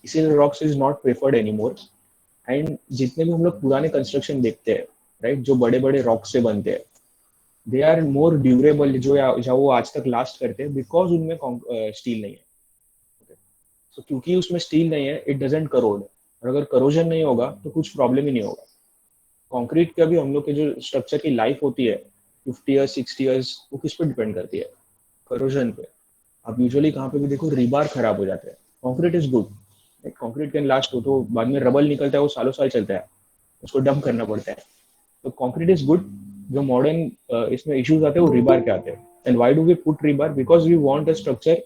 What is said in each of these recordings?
इसीलिए rocks is not preferred anymore. And जितने भी हम लोग पुराने कंस्ट्रक्शन देखते हैं, राइट, जो बड़े बड़े रॉक से बनते हैं, दे आर मोर ड्यूरेबल, जो वो आज तक लास्ट करते हैं, बिकॉज उनमें स्टील नहीं है। तो क्योंकि उसमें स्टील नहीं है, इट डजेंट करोड, और अगर करोजन नहीं होगा तो कुछ प्रॉब्लम ही नहीं होगा। कंक्रीट का भी हम लोग के जो स्ट्रक्चर की लाइफ होती है 50 ईयर्स 60 ईयर्स, वो किस पे डिपेंड करती है? करोजन पे। आप यूजुअली कहाँ पे भी देखो रिबार खराब हो जाते हैं। Concrete is good, concrete can last, तो बाद में रबल निकलता है वो सालों साल चलता है, उसको डंप करना पड़ता है। तो कंक्रीट इज गुड। जो मॉडर्न इसमें इश्यूज आते हैं वो रिबार के आते हैं। And why do we put rebar? Because we want the structure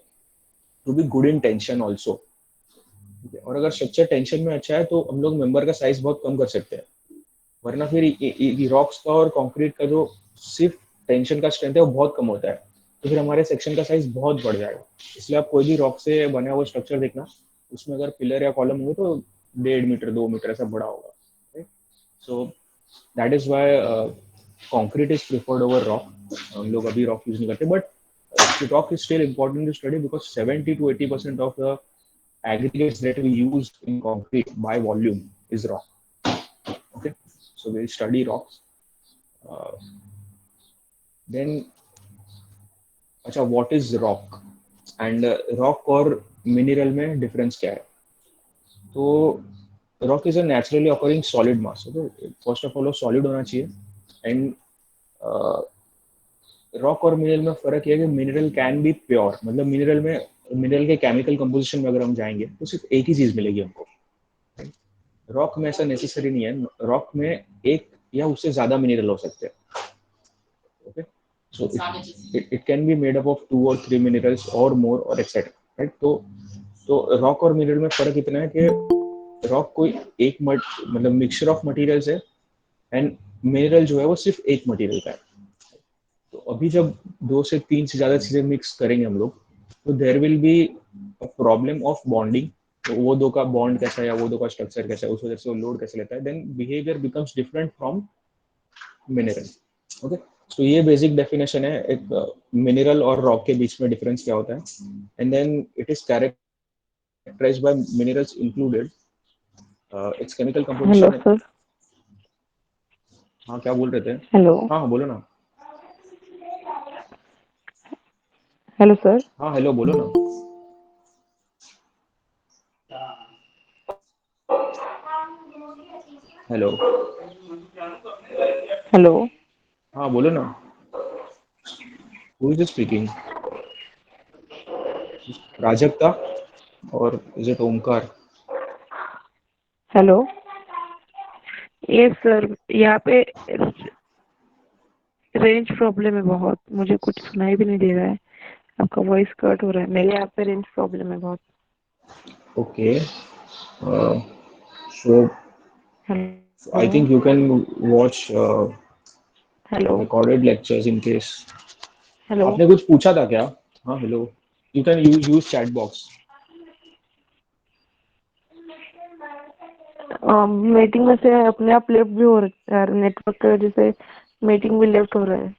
to be good in tension also. और अगर स्ट्रक्चर टेंशन में अच्छा है तो हम लोग मेंबर का साइज बहुत कम कर सकते हैं। वरना फिर रॉक्स का और कंक्रीट का जो सिर्फ टेंशन का स्ट्रेंथ है वो बहुत कम होता है, तो फिर हमारे सेक्शन का साइज बहुत बढ़ जाएगा। इसलिए आप कोई भी रॉक से बना हुआ स्ट्रक्चर देखना, उसमें अगर पिलर या कॉलम होंगे तो 1.5 मीटर 2 मीटर ऐसा बड़ा होगा। So that is why concrete is preferred over rock. हम लोग अभी रॉक यूज नहीं करते, but rock is still important to study because 70 to 80% of the aggregates that we use in concrete by volume is rock. Okay, so we'll study rocks. Uh, then, अच्छा, what is rock? And rock और mineral में difference क्या है? तो rock is a naturally occurring solid mass. Okay, first of all वो solid होना चाहिए। And rock और मिनरल में फर्क है कि मिनरल कैन बी प्योर, मतलब मिनरल के केमिकल कंपोजिशन में अगर हम जाएंगे तो सिर्फ एक ही चीज मिलेगी हमको। रॉक में ऐसा नेसेसरी नहीं है, रॉक में एक या उससे ज्यादा मिनरल हो सकते हैं। Okay, so it can be made up of 2 or 3 minerals और मोर और एक्सेट्रा, राइट। तो रॉक और मिनरल में फर्क इतना है कि रॉक कोई एक मतलब मिक्सचर ऑफ मटेरियल्स है, एंड मिनरल जो है वो सिर्फ एक मटेरियल का है। तो अभी जब 2 से 3 से ज्यादा चीजें मिक्स करेंगे हम लोग, तो देर will be a problem of bonding. तो वो दो का बॉन्ड कैसा है या वो दो का स्ट्रक्चर कैसा है, उस वजह से वो लोड कैसे लेता है, then behaviour becomes different from mineral. Okay, तो ये बेसिक डेफिनेशन है एक मिनरल और रॉक के बीच में डिफरेंस क्या होता है। And then it is characterised by minerals included its chemical hello composition. Sir. हाँ, क्या बोल रहे थे? हेलो। हाँ हाँ, बोलो ना। Hello sir. हाँ, हेलो, बोलो ना। हेलो। हेलो। हाँ, बोलो ना। Who is speaking? Prajakta or is it Omkar? Hello. ये सर, यहाँ पे रेंज प्रॉब्लम है बहुत, मुझे कुछ सुनाई भी नहीं दे रहा है, आपका वॉइस कट हो रहा है। मेरे यहाँ पे रेंज प्रॉब्लम है बहुत। Okay, so hello. I think you can watch hello. Recorded lectures in case. Hello. आपने कुछ पूछा था क्या? हाँ, hello. You can use chat box. Meeting में से अपने आप लेफ्ट भी हो रहा है, नेटवर्क की वजह से मीटिंग भी लेफ्ट हो रहा है,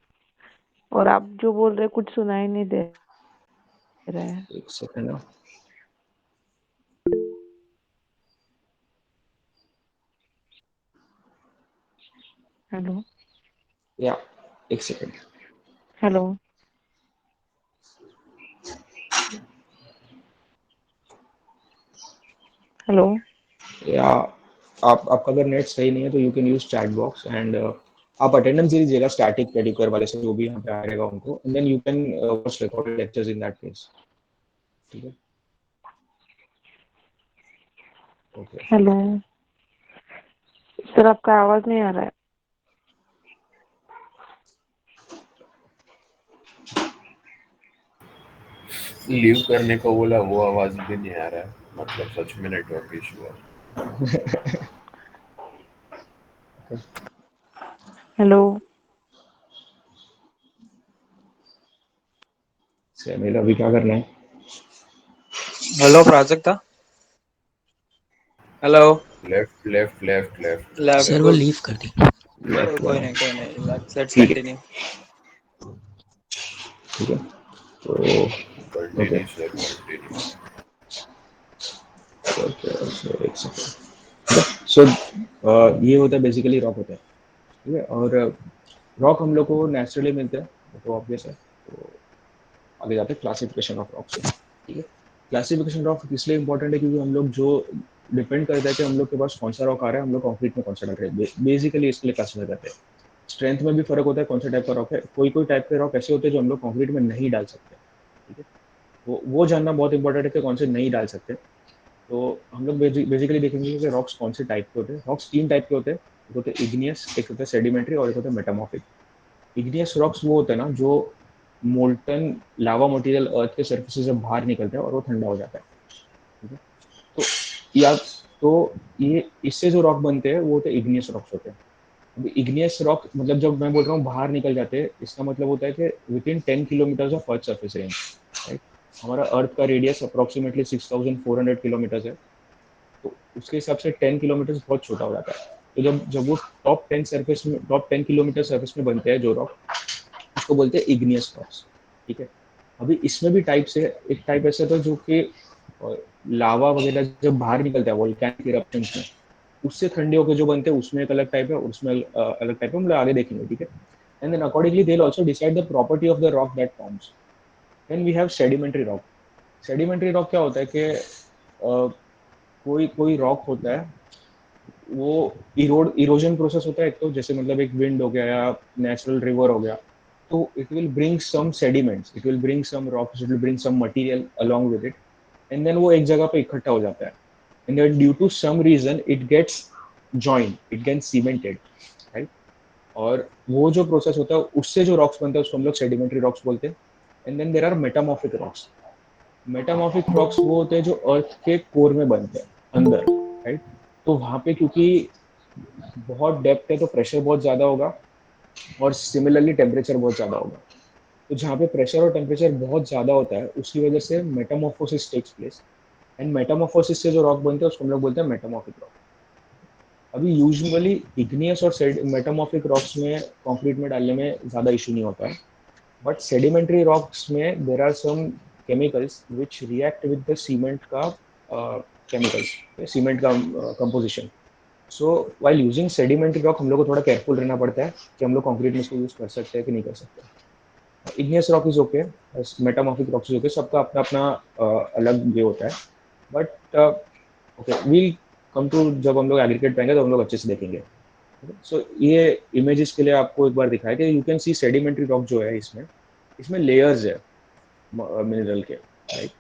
और आप जो बोल रहे हैं कुछ सुनाई नहीं दे रहा है। एक सेकंड ना। हेलो। या, एक सेकंड। हेलो। हेलो। या, आपका अगर नेट सही नहीं है तो you can use chat box. And आप अटेंडेंस दे दीजिएगा स्टैटिक पेडिक्योर वाले से, जो भी यहाँ पे आएगा उनको, and then you can watch recorded lectures in that case. ठीक है, ओके। हेलो। सर, आपका आवाज नहीं आ रहा है। लीव करने को बोला, वो आवाज भी नहीं आ रहा है, मतलब सच में नेटवर्क इशू है। हेलो। मेरा अभी क्या करना है? Hello Prajakta. Hello. Left left left left left, sir वो गुड। लीव कर दी। लेफ्ट कोई वाला। नहीं, कोई नहीं, लेट्स ठीक है, कंटिन्यू। ठीक है, तो ओके। Continue sir, continue. एक सेकंड। सो ये होता है बेसिकली रॉक होता है, ठीक है। और रॉक हम लोग को नेचुरली मिलते हैं, वो तो ऑब्वियस है। तो आगे जाते हैं क्लासिफिकेशन ऑफ रॉक से, ठीक है। क्लासिफिकेशन रॉक इसलिए इंपॉर्टेंट है क्योंकि हम लोग जो डिपेंड करता है कि हम लोग के पास कौन सा रॉक आ रहा है, हम लोग कंक्रीट में कौन सा डाल रहे हैं, बेसिकली इसके लिए क्लासिफाई करते हैं। स्ट्रेंथ में भी फर्क होता है कौन सा टाइप का रॉक है। कोई कोई टाइप के रॉक ऐसे होते हैं जो हम लोग कंक्रीट में नहीं डाल सकते, ठीक है। वो जानना बहुत इंपॉर्टेंट है कि कौन से नहीं डाल सकते। तो हम लोग बेसिकली देखेंगे कि रॉक्स कौन से टाइप के होते हैं। रॉक्स तीन टाइप के होते हैं, एक होते हैं इग्नियस, एक होता है सेडिमेंट्री और एक होता है मेटामॉर्फिक। इग्नियस रॉक्स वो होते हैं ना जो मोल्टन लावा मटेरियल अर्थ के सरफेस से बाहर निकलता है और वो ठंडा हो जाता है, ठीक है। तो या तो ये इससे जो रॉक बनते हैं वो होते हैं इग्नियस रॉक्स होते हैं। अभी इग्नियस रॉक मतलब जब मैं बोल रहा हूँ बाहर निकल जाते हैं, इसका मतलब होता है कि with in 10 kilometre of earth surface range, right. हमारा अर्थ का रेडियस अप्रोक्सीमेटली 6400 किलोमीटर है। तो उसके हिसाब से 10 किलोमीटर बहुत छोटा हो जाता है। तो जब जब वो टॉप 10 किलोमीटर सर्फेस में बनते हैं जो रॉक, उसको बोलते हैं इग्नियस रॉक्स, ठीक है। अभी इसमें भी टाइप्स है। एक टाइप ऐसा था जो कि लावा वगैरह जब बाहर निकलता है वोल्केनिक इरप्शंस में, उससे ठंडे होकर जो बनते हैं उसमें एक अलग टाइप है, उसमें अलग टाइप है, हम लोग आगे देखेंगे, ठीक है। And then accordingly they also decide the property of the rock that forms. Then we have sedimentary rock. Sedimentary rock क्या होता है कि कोई कोई रॉक होता है, वो इरोजन प्रोसेस होता है एक, तो जैसे मतलब एक विंड हो गया या नेचुरल रिवर हो गया, तो it will bring some sediments, it will bring some rocks, it will bring some material along with it. And then वो एक जगह पे इकट्ठा हो जाता है, and then due to some reason it gets joined, it gets cemented, right. और वो जो प्रोसेस होता है उससे जो रॉक्स बनते हैं उसको हम लोग सेडिमेंट्री रॉक्स बोलते हैं। And then there are metamorphic rocks. Metamorphic rocks वो होते हैं जो अर्थ के कोर में बनते हैं अंदर, राइट। तो वहां पे क्योंकि बहुत डेप्थ है तो प्रेशर बहुत ज्यादा होगा, और सिमिलरली टेम्परेचर बहुत ज्यादा होगा। तो जहाँ पे प्रेशर और टेम्परेचर बहुत ज्यादा होता है उसकी वजह से metamorphosis takes place. And metamorphosis से जो रॉक बनते हैं उसको हम लोग बोलते हैं मेटामॉर्फिक रॉक। अभी यूजुअली इग्नियस और मेटामॉर्फिक रॉक्स में कंक्रीट में डालने में ज्यादा इशू नहीं होता है, बट सेडिमेंट्री रॉक्स में there are some chemicals which react with the cement का केमिकल्स, सीमेंट का composition. So while using sedimentary rock हम लोग को थोड़ा केयरफुल रहना पड़ता है कि हम लोग कंक्रीट में इसको यूज कर सकते हैं कि नहीं कर सकते। Igneous rock is okay, metamorphic rock is okay, सबका अपना अपना अलग वे होता है। But okay, we'll come to, जब हम लोग एग्रीगेट पाएंगे तो हम लोग अच्छे से देखेंगे। सो ये इमेजेस के लिए आपको एक बार दिखाया कि you can C sedimentary rock जो है, इसमें इसमें लेयर्स है मिनरल के, राइट।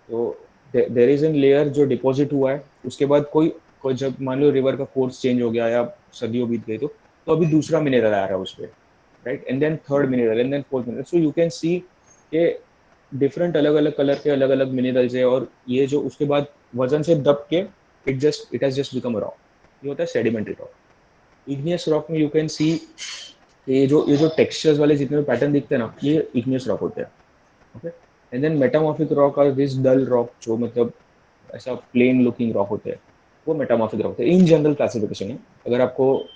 तो देर इज एन लेयर जो डिपॉजिट हुआ है, उसके बाद कोई कोई जब मान लो रिवर का कोर्स चेंज हो गया या सदियों बीत गई, तो अभी दूसरा मिनरल आ रहा है उस पर, right. And then third mineral and then fourth mineral. So you can see के डिफरेंट अलग अलग कलर के अलग अलग मिनरल्स है, और ये जो उसके बाद वजन से दब के it has just become rock. ये होता है सेडिमेंट्री रॉक। इग्नियस रॉक में यू कैन सी ये जो टेक्सचर्स वाले जितने भी पैटर्न दिखते हैं ना, ये इग्नियस रॉक होते हैं, okay. And then metamorphic rock और दिस डल रॉक जो मतलब ऐसा प्लेन लुकिंग रॉक होते हैं, वो मेटामॉर्फिक रॉक होते हैं। इन जनरल क्लासिफिकेशन है, अगर आपको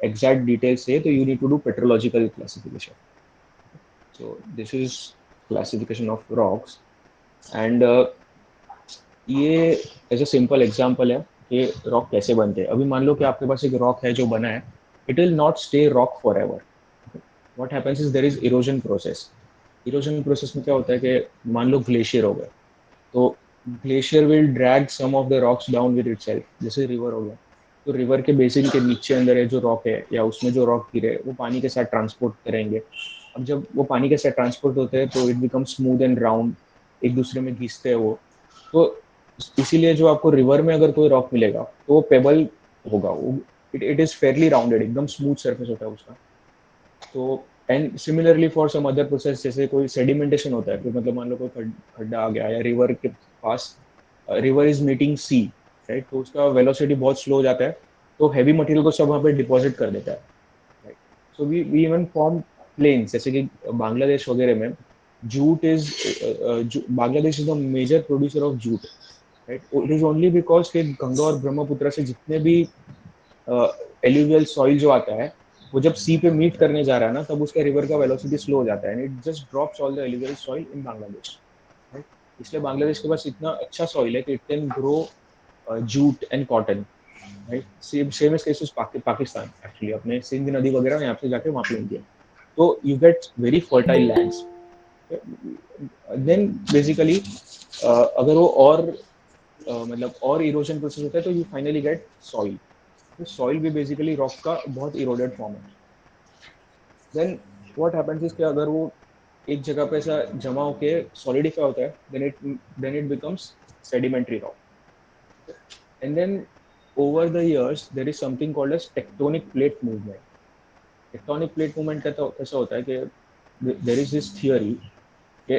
एग्जैक्ट डिटेल्स चाहिए तो you need to do petrological classification. So this is classification of rocks. एंड ये एज अ सिंपल एग्जांपल है कि रॉक कैसे बनते हैं। अभी मान लो कि आपके पास एक रॉक है जो बना है, it will not stay rock for ever. What happens is there is erosion process. Erosion process में क्या होता है कि मान लो ग्लेशियर हो गया, तो glacier will drag some of the rocks down with itself, जैसे रिवर हो गया। तो रिवर के बेसिन के नीचे अंदर है जो रॉक है या उसमें जो रॉक गिरे वो पानी के साथ ट्रांसपोर्ट करेंगे। अब जब वो पानी के साथ ट्रांसपोर्ट होते हैं तो it become smooth and round, एक दूसरे में घिसते हैं वो। तो इसीलिए जो आपको रिवर में अगर कोई रॉक मिलेगा तो वो पेबल होगा, वो इट इज फेयरली राउंडेड, एकदम स्मूथ सरफेस होता है उसका। तो and similarly for some other process, जैसे कोई सेडिमेंटेशन होता है, तो मतलब मान लो कोई खड्डा आ गया या रिवर के पास, river is meeting sea, right, तो उसका वेलोसिटी बहुत स्लो हो जाता है, तो हैवी मटेरियल को सब वहाँ पे डिपॉजिट कर देता है, right. So we even form plains, जैसे कि बांग्लादेश वगैरह में jute is, Bangladesh is the major producer of jute, right. It is only because के गंगा और ब्रह्मपुत्र से जितने भी एल्यूवियल सॉइल जो आता है, वो जब सी पे मीट करने जा रहा है ना, तब उसका रिवर का वेलोसिटी स्लो हो जाता है, and it just drops all the alluvial soil in Bangladesh, right. इसलिए बांग्लादेश के पास इतना अच्छा सॉइल है कि it can grow jute and cotton, right? Same is cases Pakistan, actually अपने सिंध नदी वगैरह यहाँ पे जाके वहाँ पे लेंगे, तो you get very fertile lands. Then basically अगर वो और मतलब और इरोजन प्रोसेस होता है तो यू फाइनली गेट सॉइल। तो सॉइल भी बेसिकली रॉक का बहुत इरोडेड फॉर्म है। देन व्हाट हैपेंस इज कि अगर वो एक जगह पे ऐसा जमा होके सॉलिडिफाई होता है, then it becomes sedimentary rock. And then over the years there is something called as tectonic plate movement. Tectonic plate movement कैसा होता है कि देर इज दिस थियरी कि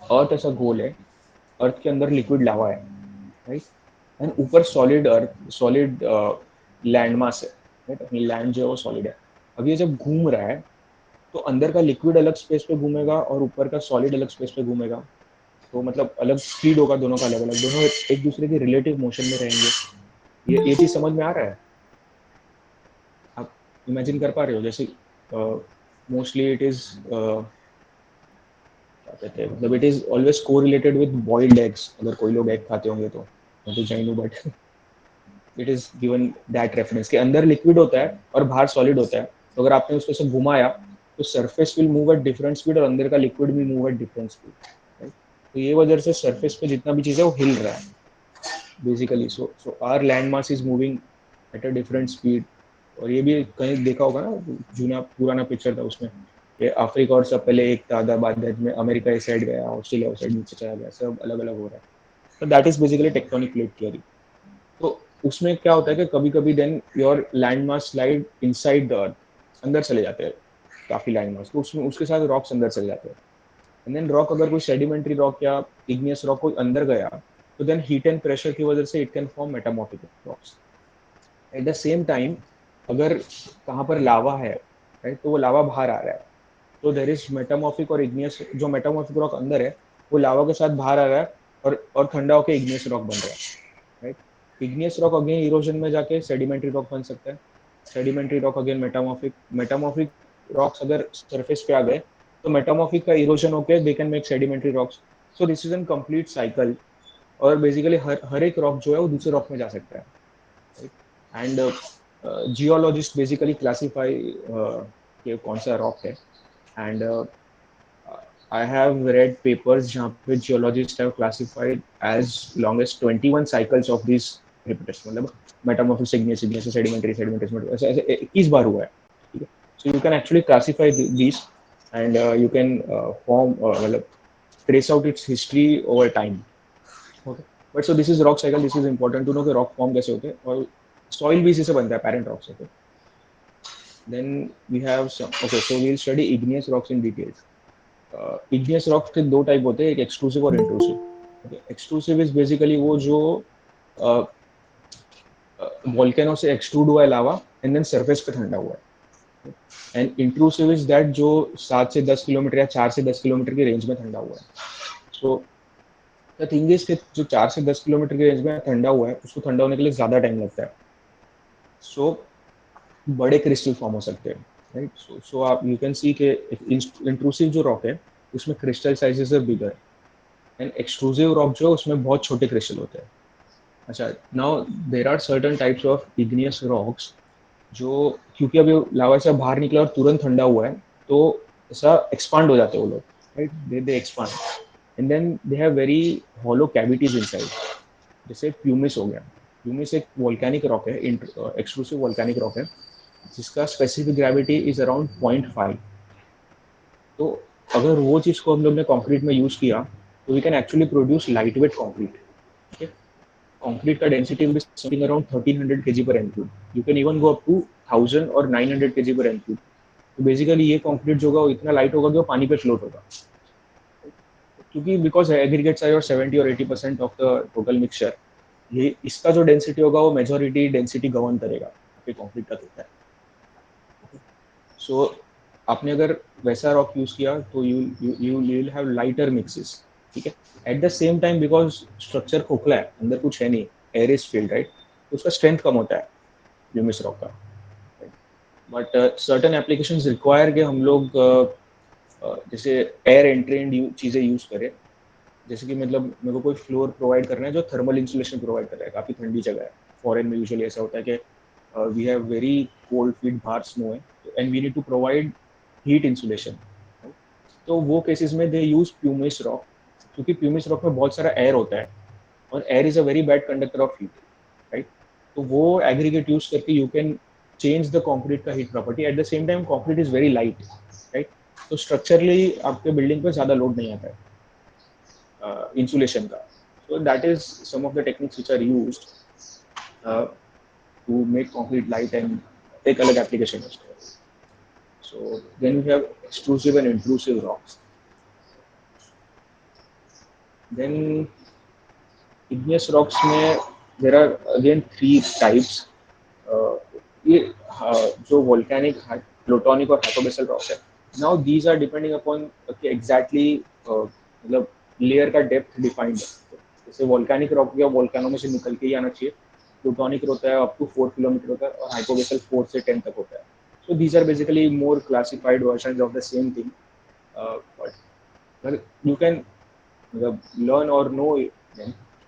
अर्थ ऐसा गोल है, अर्थ के अंदर लिक्विड लावा है, राइट? एंड ऊपर solid earth, solid land mass है, राइट? अपनी लैंड जो है वो सॉलिड है। अब ये जब घूम रहा है तो अंदर का लिक्विड अलग स्पेस पे घूमेगा और ऊपर का सॉलिड अलग स्पेस पे घूमेगा। तो मतलब अलग स्पीड होगा दोनों का, अलग अलग, दोनों एक दूसरे के रिलेटिव मोशन में रहेंगे। ये चीज समझ में आ रहा है? आप इमेजिन कर पा रहे हो? जैसे मोस्टली इट इज क्या कहते हैं, मतलब it is always correlated with boiled eggs, अगर कोई लोग एग खाते होंगे तो। मैं तो जैन हूँ, but it is given that reference के अंदर लिक्विड होता है और बाहर सॉलिड होता है। तो अगर आपने उसको से घुमाया तो surface will move at different speed और अंदर का लिक्विड भी मूव एट डिफरेंट स्पीड। तो ये वजह से सरफेस पे जितना भी चीज़ है वो हिल रहा है basically. So our land mass is moving at a different speed. और ये भी कहीं देखा होगा ना, जूना पुराना पिक्चर था उसमें कि अफ्रीका और सब पहले एक था, बाद में अमेरिका इस साइड गया, ऑस्ट्रेलिया उस साइड नीचे चला गया, सब अलग अलग हो रहा है। तो that is basically tectonic plate theory. तो उसमें क्या होता है कि कभी कभी then your land mass slide inside the earth, अंदर चले जाते हैं काफी लैंड मास, तो उसमें उसके साथ रॉक्स अंदर चले जाते हैं। एंड देन रॉक, अगर कोई सेडिमेंट्री रॉक या इग्नियस रॉक कोई अंदर गया तो देन हीट एंड प्रेशर की वजह से it can form metamorphic rocks. Eight the same time अगर कहाँ पर लावा है, राइट, तो वो लावा बाहर आ रहा है, तो देर इज मेटामॉर्फिक और इग्नियस। जो मेटामॉर्फिक रॉक अंदर है वो लावा के साथ बाहर आ रहा है और ठंडा होकर इग्नियस रॉक बन रहा है, right? Igneous rock again erosion में जाके सेडिमेंट्री रॉक बन सकता है। Sedimentary rock again metamorphic, metamorphic rocks अगर सरफेस पे आ गए तो मेटामॉर्फिक का इरोजन होके they can make sedimentary rocks. So this is N complete cycle. और बेसिकली हर एक रॉक जो है वो दूसरे रॉक में जा सकता है, एंड जियोलॉजिस्ट बेसिकली क्लासीफाई कि कौन सा रॉक है। And I have read papers जहाँ पे geologists have classified as long as 21 cycles of these repetition, मतलब metamorphosis, igneous, igneous, sedimentary, sedimentary, ऐसे ऐसे 21 बार हुआ है, ठीक है? So you can actually classify these, and you can form मतलब trace out its history over time. Okay, but so this is rock cycle. This is important to know कि rock form कैसे होते हैं, और soil भी इसी से बनता है, parent rocks। Okay, then we have some, okay, so we'll study igneous rocks in details. Igneous rocks के दो टाइप होते हैं, एक एक्सक्लूसिव और इंट्रूसिव। एक्सक्लूसिव इज बेसिकली वो जो वोल्केनो से एक्सट्रूड हुआ है लावा एंड देन सरफेस पे ठंडा हुआ है। एंड इंट्रूसिव इज दैट जो 7 से 10 किलोमीटर या 4 से 10 किलोमीटर की रेंज में ठंडा हुआ है। सो द थिंग इज कि जो 4 से 10 किलोमीटर की रेंज में ठंडा हुआ है उसको ठंडा होने के लिए ज्यादा टाइम लगता है। सो बड़े क्रिस्टल फॉर्म हो सकते हैं, राइट? सो आप यू कैन सी के इंट्रूसिव जो रॉक है उसमें crystal sizes are bigger, and exclusive rock जो है उसमें बहुत छोटे क्रिस्टल होते हैं। अच्छा, now there are certain types of igneous rocks जो, क्योंकि अभी लावा से बाहर निकला और तुरंत ठंडा हुआ है, तो ऐसा एक्सपांड हो जाते हैं वो लोग, right? They expand and then they have very hollow cavities inside. जैसे प्यूमिस हो गया। प्यूमिस एक वोल्केनिक रॉक है, एक्सक्लूसिव वोल्केनिक रॉक है जिसका स्पेसिफिक ग्रेविटी इज अराउंड 0.5। तो अगर वो चीज को हम लोग ने कंक्रीट में यूज किया तो we can actually produce light weight concrete. Concrete का density will be something around 1300 kg per n cube. You can even go up to 1000 or 900 kg per n cube. तो बेसिकली ये concrete जो होगा वो इतना light होगा कि वो पानी पे फ्लोट होगा, क्योंकि बिकॉज एग्रीगेट साइज और 70 और 80% ऑफ द टोटल मिक्सचर, ये इसका जो डेंसिटी होगा वो मेजोरिटी डेंसिटी गवर्न करेगा कंक्रीट का होता है। सो आपने अगर वैसा रॉक यूज किया तो you you will have lighter mixes, ठीक है? Eight the same time because structure खोखला है, अंदर कुछ है नहीं, एयर इज फील्ड, राइट? तो उसका स्ट्रेंथ कम होता है ह्यूमस रॉक का। बट सर्टन एप्लीकेशंस रिक्वायर कि हम लोग जैसे एयर एंट्रेंड चीज़ें यूज करें, जैसे कि मतलब मेरे को कोई फ्लोर प्रोवाइड करना है जो थर्मल इंसुलेशन प्रोवाइड कर रहा है, काफ़ी ठंडी जगह है। फॉरेन में यूजुअली ऐसा होता है कि we have very cold field, बाहर स्नो है, and we need to provide heat insulation. तो वो केसेस में दे यूज प्यूमिस रॉक, क्योंकि प्यूमिस रॉक में बहुत सारा एयर होता है और air is a very bad conductor of heat, right. तो वो एग्रीगेट यूज करके you can change the concrete का heat property, at the same time concrete is very light, right. तो स्ट्रक्चरली आपके बिल्डिंग पे ज़्यादा लोड नहीं आता है इंसुलेशन का। So that is some of the techniques which are used to make concrete light and एक अलग application है उसका। So then we have extrusive and intrusive rocks. Then igneous rocks में there are again three types. ये जो volcanic, plutonic और hypobasal rocks है। Now these are depending upon exactly मतलब layer का depth defined है। जैसे volcanic rock या volcano में से निकल के ही आना चाहिए, plutonic होता है up to 4 किलोमीटर होता है और hypobasal 4 से 10 तक होता है। So these are basically more classified versions of the same thing. But you can learn or know it,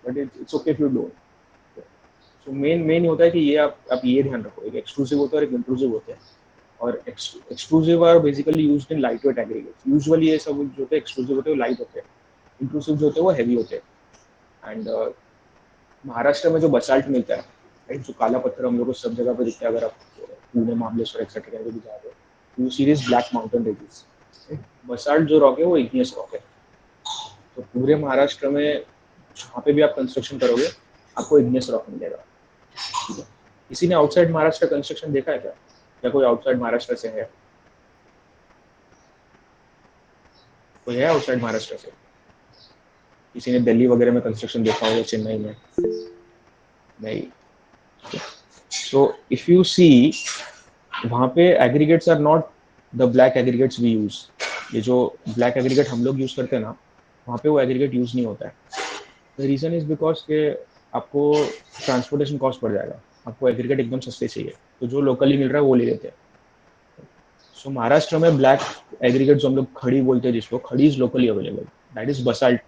but it's okay if you don't. So main होता है कि ये आप ये ध्यान रखो, एक एक्सक्लूसिव होता है और एक इंक्लूसिव होता है। और exclusive are basically used in light weight aggregates. Usually ये सब जो होते हैं एक्सक्लूसिव होते हैं वो लाइट होते हैं, इंक्लूसिव जो होते हैं वो हैवी होते हैं। एंड महाराष्ट्र में जो बसाल्ट मिलता है, राइट, जो काला पत्थर हम लोग को सब जगह पे दिखता है, अगर आप पुणे, महाबलेश्वर एक्सेट्रा भी जाओगे, you see this black mountain ranges. Basalt जो रॉक है वो इग्नियस रॉक है। तो पूरे महाराष्ट्र में जहाँ पे भी आप कंस्ट्रक्शन करोगे आपको इग्नियस रॉक मिलेगा, ठीक है। किसी ने आउटसाइड महाराष्ट्र कंस्ट्रक्शन देखा है क्या? क्या कोई आउटसाइड महाराष्ट्र से है? कोई है आउटसाइड महाराष्ट्र से? किसी ने दिल्ली वगैरह में कंस्ट्रक्शन देखा हो या चेन्नई में? नहीं। सो इफ यू सी, वहाँ पे aggregates are not the black aggregates we use. ये जो ब्लैक एग्रीगेट हम लोग यूज करते हैं ना, वहाँ पे वो एग्रीगेट यूज नहीं होता है। द रीजन इज बिकॉज के आपको ट्रांसपोर्टेशन कॉस्ट पड़ जाएगा, आपको एग्रीगेट एकदम सस्ते चाहिए, तो जो लोकली मिल रहा है वो ले लेते हैं। सो महाराष्ट्र में ब्लैक एग्रीगेट जो हम लोग खड़ी बोलते हैं, जिसको खड़ी is locally available, that is basalt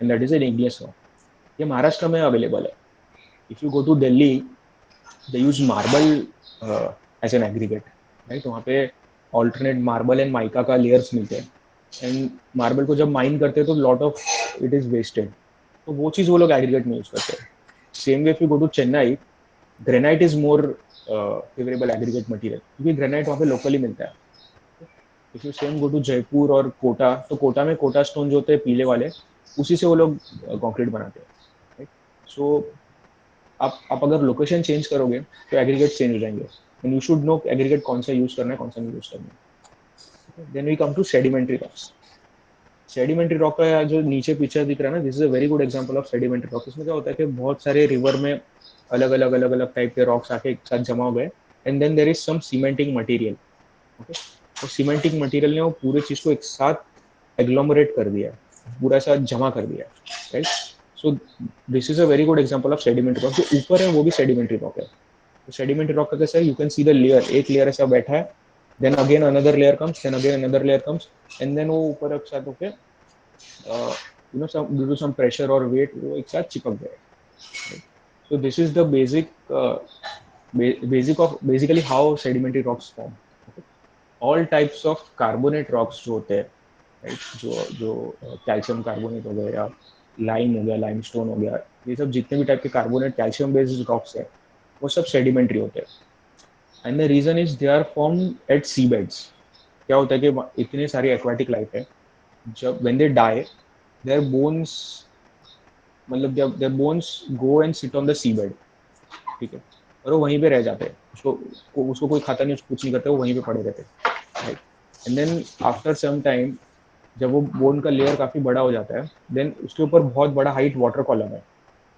and that is an igneous rock. ये महाराष्ट्र में अवेलेबल है। If you go to Delhi, they use marble as an aggregate, right. वहाँ पे ऑल्टरनेट मार्बल एंड माइका का लेयर्स मिलते हैं, एंड मार्बल को जब माइन करते हैं तो lot of it is wasted, तो वो चीज़ वो लोग एग्रीगेट में यूज करते हैं। Same way if you go to Chennai, granite is more favourable aggregate material, क्योंकि ग्रेनाइट वहाँ पे लोकली मिलता है। If you same go to Jaipur और कोटा, तो कोटा में कोटा स्टोन जो होते हैं पीले वाले, उसी से वो लोग कंक्रीट बनाते हैं, राइट। सो आप अगर लोकेशन चेंज करोगे तो एग्रीगेट चेंज हो जाएंगे, and you should know aggregate कौन सा यूज करना है, कौन सा नहीं यूज करना है। Then we come to sedimentary rocks. Sedimentary rock का जो नीचे पिक्चर दिख रहा है ना, this is a very good example of sedimentary rock. इसमें क्या होता है कि बहुत सारे रिवर में अलग अलग टाइप के रॉक्स आके एक साथ जमा हो गए, and then there is some cementing material, okay. तो सीमेंटिंग मटेरियल ने वो पूरे चीज को एक साथ एग्लोमरेट कर दिया है, पूरा साथ जमा कर दिया है, right. So this is a very good example of sedimentary rock. जो ऊपर है वो भी सेडिमेंट्री रॉक है। तो सेडिमेंट्री रॉक का कैसा है, you can see the layer, एक लेयर ऐसा बैठा है, then again another layer comes, then again another layer comes, and then वो ऊपर एक साथ होके due to some pressure or weight वो एक साथ चिपक गए। So this is the basic of basically how sedimentary rocks form. Okay? All types of carbonate rocks जो होते हैं, right? जो जो कैल्शियम कार्बोनेट हो गया या लाइम हो गया, लाइमस्टोन हो गया, ये सब जितने भी टाइप के कार्बोनेट कैल्शियम बेस्ड रॉक्स है, वो सब सेडिमेंट्री होते हैं। And the reason is they are form at sea beds. क्या होता है कि इतने सारी एक्वाटिक लाइफ है, जब when they die, their bones, मतलब जब their bones go and sit on the sea bed, ठीक है, और वो वहीं पे रह जाते हैं, उसको कोई खाता नहीं, उसको कुछ नहीं करते, वो वहीं पे पड़े रहते हैं, right. And then after some time, जब वो बोन का लेयर काफी बड़ा हो जाता है, देन उसके ऊपर बहुत बड़ा हाइट वाटर कॉलम है,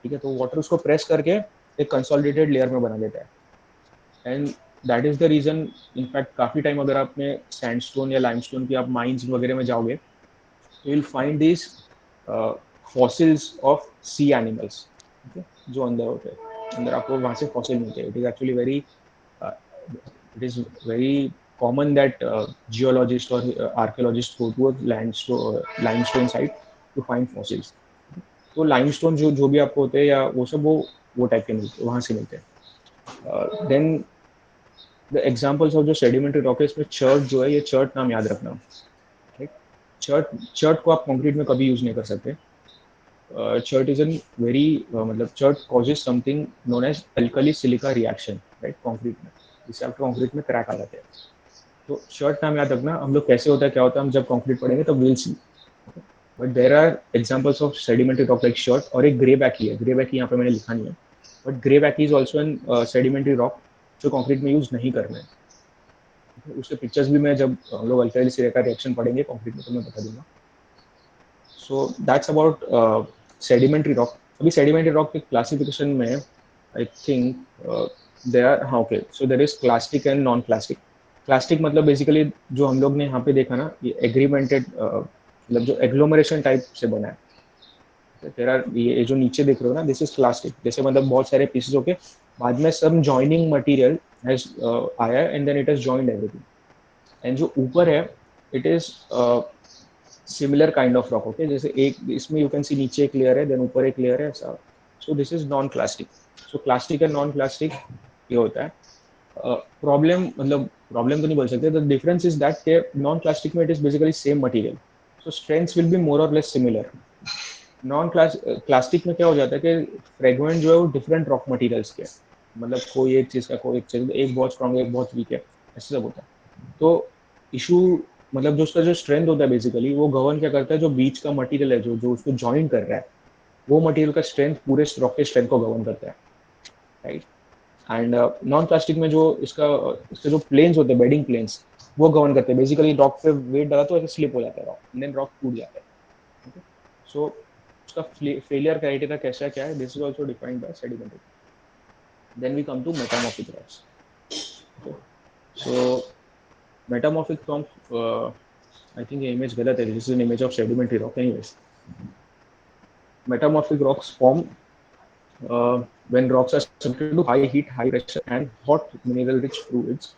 ठीक है, तो वाटर उसको प्रेस करके एक कंसोलिडेटेड लेयर में बना देता है। And that is the reason, in fact काफी टाइम अगर आपने सैंडस्टोन या लाइमस्टोन की आप माइंस वगैरह में जाओगे, you will find these fossils of sea animals, okay? जो अंदर होते हैं, अंदर आपको वहाँ से फॉसिल मिलते हैं। It is actually very, it is very common that geologist और archaeologist go to a limestone site to find fossils. तो लाइमस्टोन जो जो भी आपको होते हैं या वो सब वो टाइप के मिलते हैं, वहाँ से मिलते हैं। देन द एग्जांपल्स ऑफ जो सेडिमेंट्री रॉक है, इसमें चर्ट जो है, ये चर्ट नाम याद रखना, राइट। चर्ट चर्ट को आप कंक्रीट में कभी यूज नहीं कर सकते। चर्ट इज एन वेरी मतलब chert causes something known as alkali silica reaction, right, concrete में, जिससे आपके कंक्रीट में क्रैक आ जाते हैं। तो शर्ट नाम याद रखना, हम लोग कैसे होता है, क्या होता है, हम जब कंक्रीट पढ़ेंगे तब will see. But there are examples of sedimentary rock like chert, और एक ग्रे बैकी है, ग्रे बैकी यहाँ पे मैंने लिखा नहीं है, but grey बैकी is also an sedimentary rock जो कंक्रीट में यूज नहीं करना है। उसके पिक्चर्स भी मैं जब हम लोग अल्कली सिलिका रिएक्शन पढ़ेंगे कंक्रीट में तो मैं बता दूंगा। सो दैट्स अबाउट सेडिमेंट्री रॉक। अभी सेडिमेंट्री रॉक के क्लासिफिकेशन में आई थिंक देर आर, हाँ okay, so there is clastic and non clastic. Clastic मतलब बेसिकली जो हम लोग ने यहाँ पे देखा ना, ये एग्रीमेंटेड मतलब जो एग्लोमरेशन टाइप से बना है। तेरा ये जो नीचे देख रहे हो ना, दिस इज क्लास्टिक, जैसे मतलब बहुत सारे पीसेस होके बाद में सब जॉइनिंग मटेरियल हैज आया and then it has joined everything. And जो ऊपर है, it is similar kind of rock, okay, जैसे एक इसमें यू कैन सी नीचे एक लेयर है, देन ऊपर एक लेयर है, ऐसा। सो this is non clastic. So clastic and non clastic ये होता है। प्रॉब्लम मतलब प्रॉब्लम तो नहीं बोल सकते, द डिफरेंस इज दैट के नॉन प्लास्टिक में it is basically same material, so strengths will be more और लेस सिमिलर। नॉन प्लास्टिक में क्या हो जाता है कि फ्रेगमेंट जो है वो डिफरेंट रॉक मटेरियल्स के हैं। मतलब कोई एक चीज का, कोई एक चीज, एक बहुत स्ट्रांग है, एक बहुत वीक है, ऐसे सब होता है। तो इशू मतलब जो उसका जो स्ट्रेंथ होता है बेसिकली, वो गवर्न क्या करता है, जो बीच का मटेरियल है, जो जो उसको ज्वाइन कर रहा है, वो मटेरियल का स्ट्रेंथ पूरे रॉक के स्ट्रेंथ को गवर्न करता है, राइट। एंड नॉन प्लास्टिक में जो इसका इसके जो प्लेन्स होते हैं, बेडिंग प्लेन्स, वो गवर्न करते हैं बेसिकली। रॉक पे वेट डाला तो ऐसे स्लिप हो जाता है रॉक, देन रॉक टूट जाता है, ओके। सो उसका फेलियर क्राइटेरिया कैसा क्या है, this is also defined by sedimentary. Then we come to metamorphic rocks, okay. So metamorphic rock, I think ये इमेज गलत है, this is an image of sedimentary rock. Anyways, metamorphic rocks form when rocks are subjected to high heat, high pressure, and hot mineral-rich fluids,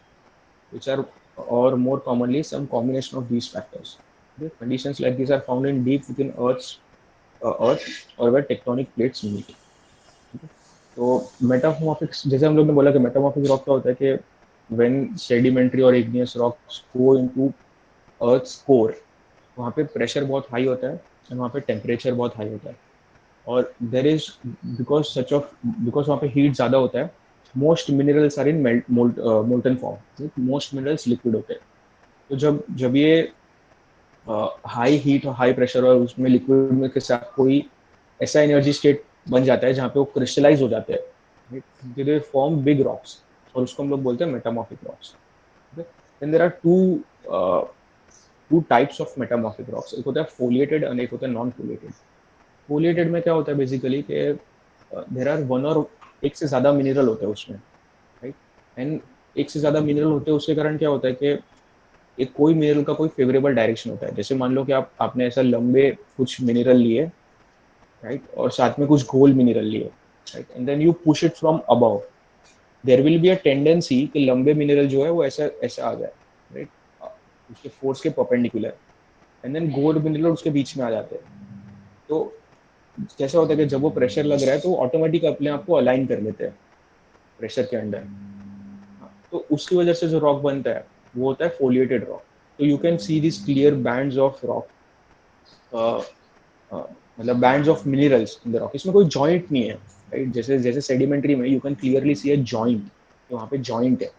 which are, or more commonly, some combination of these factors. Okay? Conditions like these are found in deep within Earth or where tectonic plates meet. Okay? तो मेटामॉर्फिक्स, जैसे हम लोग ने बोला कि metamorphic rock क्या होता है कि when sedimentary or igneous rocks go into Earth's core, वहाँ पे प्रेशर बहुत हाई होता है और वहाँ पे टेम्परेचर बहुत हाई होता है, और देर इज बिकॉज वहाँ पे हीट ज़्यादा होता है, most minerals are in molten form, most minerals liquid होते हैं। तो जब जब ये हाई हीट और हाई प्रेशर और उसमें लिक्विड में के साथ कोई ऐसा एनर्जी स्टेट बन जाता है जहाँ पे वो क्रिस्टलाइज हो जाते हैं, दे फॉर्म बिग रॉक्स, और उसको हम लोग बोलते हैं metamorphic rocks. Then there are two types of metamorphic rocks, एक होता है फोलिएटेड और एक होता है नॉन फोलिएटेड। फोलिएटेड में क्या होता है बेसिकली कि देर आर वन और एक से ज़्यादा मिनरल होते हैं उसमें, राइट। एंड एक से ज़्यादा मिनरल होते हैं, उसके कारण क्या होता है कि एक कोई मिनरल का कोई फेवरेबल डायरेक्शन होता है। जैसे मान लो कि आपने ऐसा लंबे कुछ मिनरल लिए, राइट, और साथ में कुछ गोल मिनरल लिए, right, and then you push it from above, there will be a tendency कि लंबे मिनरल जो है वो ऐसा ऐसा आ जाए, राइट, उसके फोर्स के परपेंडिकुलर, एंड देन गोल मिनरल उसके बीच में आ जाते हैं। तो कैसा होता है कि जब वो प्रेशर लग रहा है तो ऑटोमेटिक अपने आप को अलाइन कर लेते हैं प्रेशर के अंडर। तो उसकी वजह से जो रॉक बनता है वो होता है फोलिएटेड रॉक। तो you can see this clear bands of rock, मतलब bands of minerals in the rock, इसमें कोई जॉइंट नहीं है, राइट। जैसे जैसे सेडिमेंट्री में you can clearly see a joint, तो वहाँ पे जॉइंट है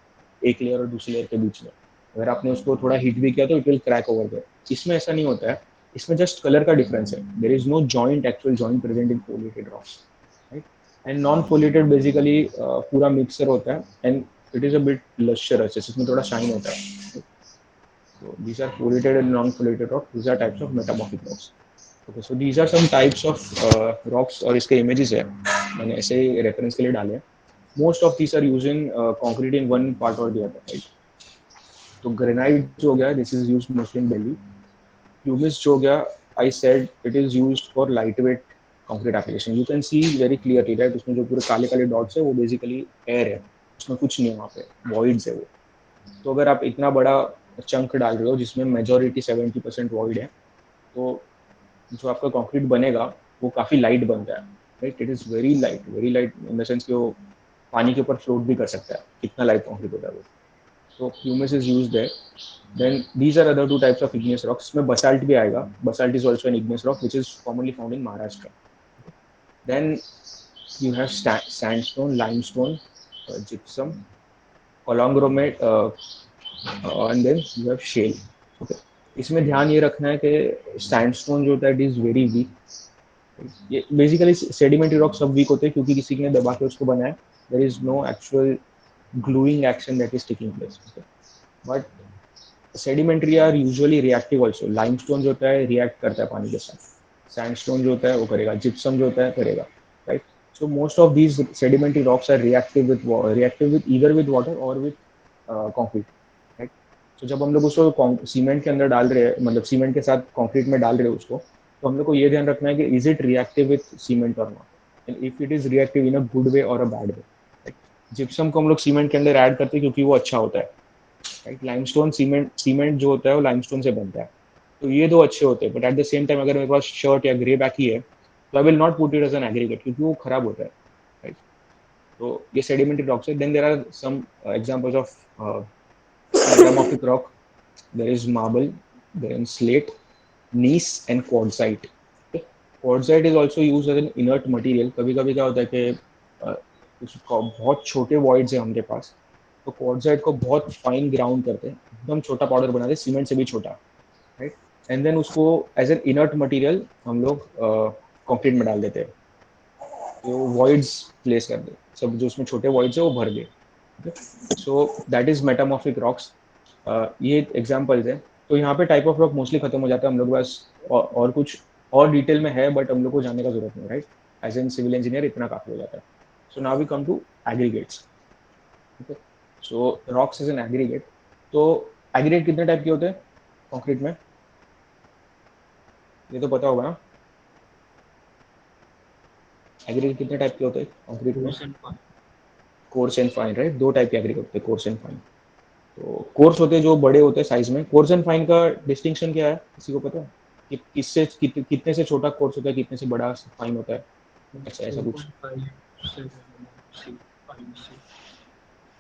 एक लेयर और दूसरी लेयर के बीच में, अगर आपने उसको थोड़ा हीट भी किया तो it will crack over there. इसमें ऐसा नहीं होता है, इसमें जस्ट कलर का डिफरेंस है, there is no joint, actual joint present in foliated rocks, right. And non foliated basically पूरा मिक्सर होता है, and it is a bit lustrous, इसमें थोड़ा शाइन होता है। So these are foliated and non-foliated rocks. These are types of metamorphic rocks. Okay, so these are some types of rocks, और इसके images है, मैंने ऐसे ही reference के लिए डाले हैं। Most of these are using concrete in one part or the other, right? तो granite जो हो गया, this is used mostly in Delhi. Pumice जो हो गया, I said it is used for lightweight concrete application. You can see very clearly, right? उसमें जो पूरे काले काले dots है वो basically air है, उसमें कुछ नहीं है वहाँ पे, voids है वो। तो अगर आप इतना बड़ा चंक डाल रहे हो जिसमें मेजोरिटी 70% वॉइड है, तो जो आपका कंक्रीट बनेगा वो काफ़ी लाइट बनता है, right? It is very light in the sense कि वो पानी के ऊपर फ्लोट भी कर सकता है, कितना लाइट कॉन्क्रीट होता है वो। So humus is used there. Then these are other two types of igneous rocks. इसमें basalt भी आएगा. Basalt is also an igneous rock which is commonly found in Maharashtra. Then you have sandstone, limestone, gypsum, conglomerate, and then you have shale. Okay. इसमें ध्यान ये रखना है कि sandstone जो होता है इट इज वेरी वीक। ये बेसिकली सेडिमेंट्री रॉक सब वीक होते हैं क्योंकि किसी ने दबा के उसको बनाया। There is no actual gluing action that is taking place. But sedimentary are usually reactive also. Limestone जो होता है रिएक्ट करता है पानी के साथ, सैंडस्टोन जो होता है वो करेगा, जिप्सम जो होता है करेगा, right? So most of these sedimentary rocks are reactive with either with water और विद कंक्रीट, राइट? तो जब हम लोग उसको सीमेंट के अंदर डाल रहे हैं, मतलब सीमेंट के साथ कंक्रीट में डाल रहे हैं उसको, तो हम लोग को ये ध्यान रखना है कि is it reactive with cement और not, and if it is reactive in a good way और a bad way, right? Gypsum को हम लोग सीमेंट के अंदर ऐड करते हैं क्योंकि वो अच्छा होता है, राइट? लाइमस्टोन सीमेंट जो होता है वो लाइमस्टोन से बनता है, तो ये दो अच्छे होते हैं। But at the same time अगर मेरे पास शर्ट या ग्रे बैक ही है तो I will not put it as an aggregate क्योंकि वो खराब होता है, राइट? तो ये सेडिमेंट्री रॉक्स है। Then there are some examples of metamorphic rock. There is marble, there is slate, gneiss and quartzite. Quartzite is also used as an inert material. कभी कभी क्या होता है कि उसको बहुत छोटे वॉइड्स है हमारे पास, तो क्वार्ट्जाइट को बहुत फाइन ग्राउंड करते हैं, एकदम छोटा पाउडर बनाते हैं, सीमेंट से भी छोटा, राइट? एंड देन उसको एज एन इनर्ट मटेरियल हम लोग कंक्रीट में डाल देते हैं, तो वॉइड्स प्लेस कर दे, सब जो उसमें छोटे वॉइड्स है वो भर दे। So that is metamorphic rocks. ये एग्जांपल्स है। तो यहाँ पे टाइप ऑफ रॉक मोस्टली खत्म हो जाता है। हम लोग बस और कुछ और डिटेल में है बट हम लोग को जानने का जरूरत नहीं, right? As an civil engineer इतना काफी हो जाता है। So now we come to aggregates. Okay, so rocks is an aggregate. तो एग्रीगेट कितने टाइप के होते हैं कंक्रीट में, ये तो पता होगा ना? एग्रीगेट कितने टाइप के होते हैं कंक्रीट में? Course and fine, right? दो टाइप के एग्रीगेट होते हैं, कोर्स एंड फाइन। तो कोर्स होते हैं जो बड़े होते हैं साइज में। कोर्स एंड फाइन का डिस्टिंक्शन क्या है, किसी को पता है कि कितने से छोटा कोर्स होता है, कितने से बड़ा फाइन होता है? अच्छा, ऐसा कुछ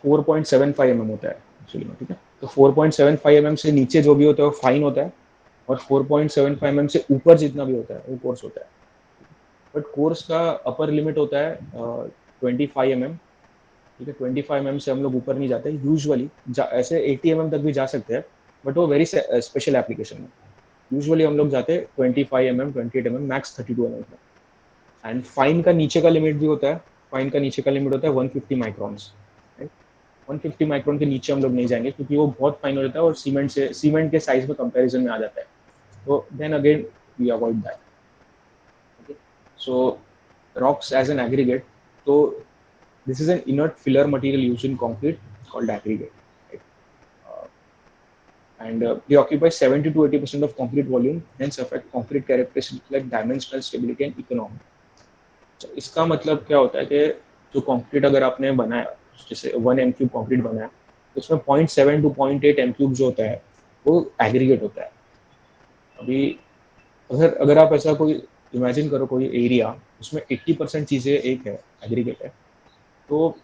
4.75 mm होता है एक्चुअली में, ठीक है? तो 4.75 mm से नीचे जो भी होता है वो फाइन होता है, और 4.75 mm से ऊपर जितना भी होता है वो कोर्स होता है। बट कोर्स का अपर लिमिट होता है 25 mm, ठीक है? 25 mm से हम लोग ऊपर नहीं जाते यूजुअली। ऐसे 80 mm तक भी जा सकते हैं, बट वो वेरी स्पेशल एप्लीकेशन है। यूजुअली हम लोग जाते हैं 25 mm, 28 mm, मैक्स 32 mm तक। एंड फाइन का नीचे का लिमिट भी होता है। फाइन का नीचे का लिमिट होता है 150 माइक्रॉन्स, राइट? 150 माइक्रॉन के नीचे हम लोग नहीं जाएंगे क्योंकि वो बहुत फाइन हो जाता है और सीमेंट के साइज में कंपैरिजन में आ जाता है, तो then again we avoid that. Okay, so rocks as an aggregate, तो this is an inert filler material used in concrete called aggregate, right? And they occupy 70 to 80% of concrete volume, hence affect concrete characteristics like dimensional stability and economy. So, इसका मतलब क्या होता है कि जो concrete अगर आपने बनाया, जैसे 1 m³ कंक्रीट बनाया, तो उसमें 0.7 टू 0.8 m³ जो होता है वो एग्रीगेट होता है। अभी अगर अगर आप ऐसा कोई इमेजिन करो, कोई एरिया उसमें 80% चीजें एक है, एग्रीगेट है, तो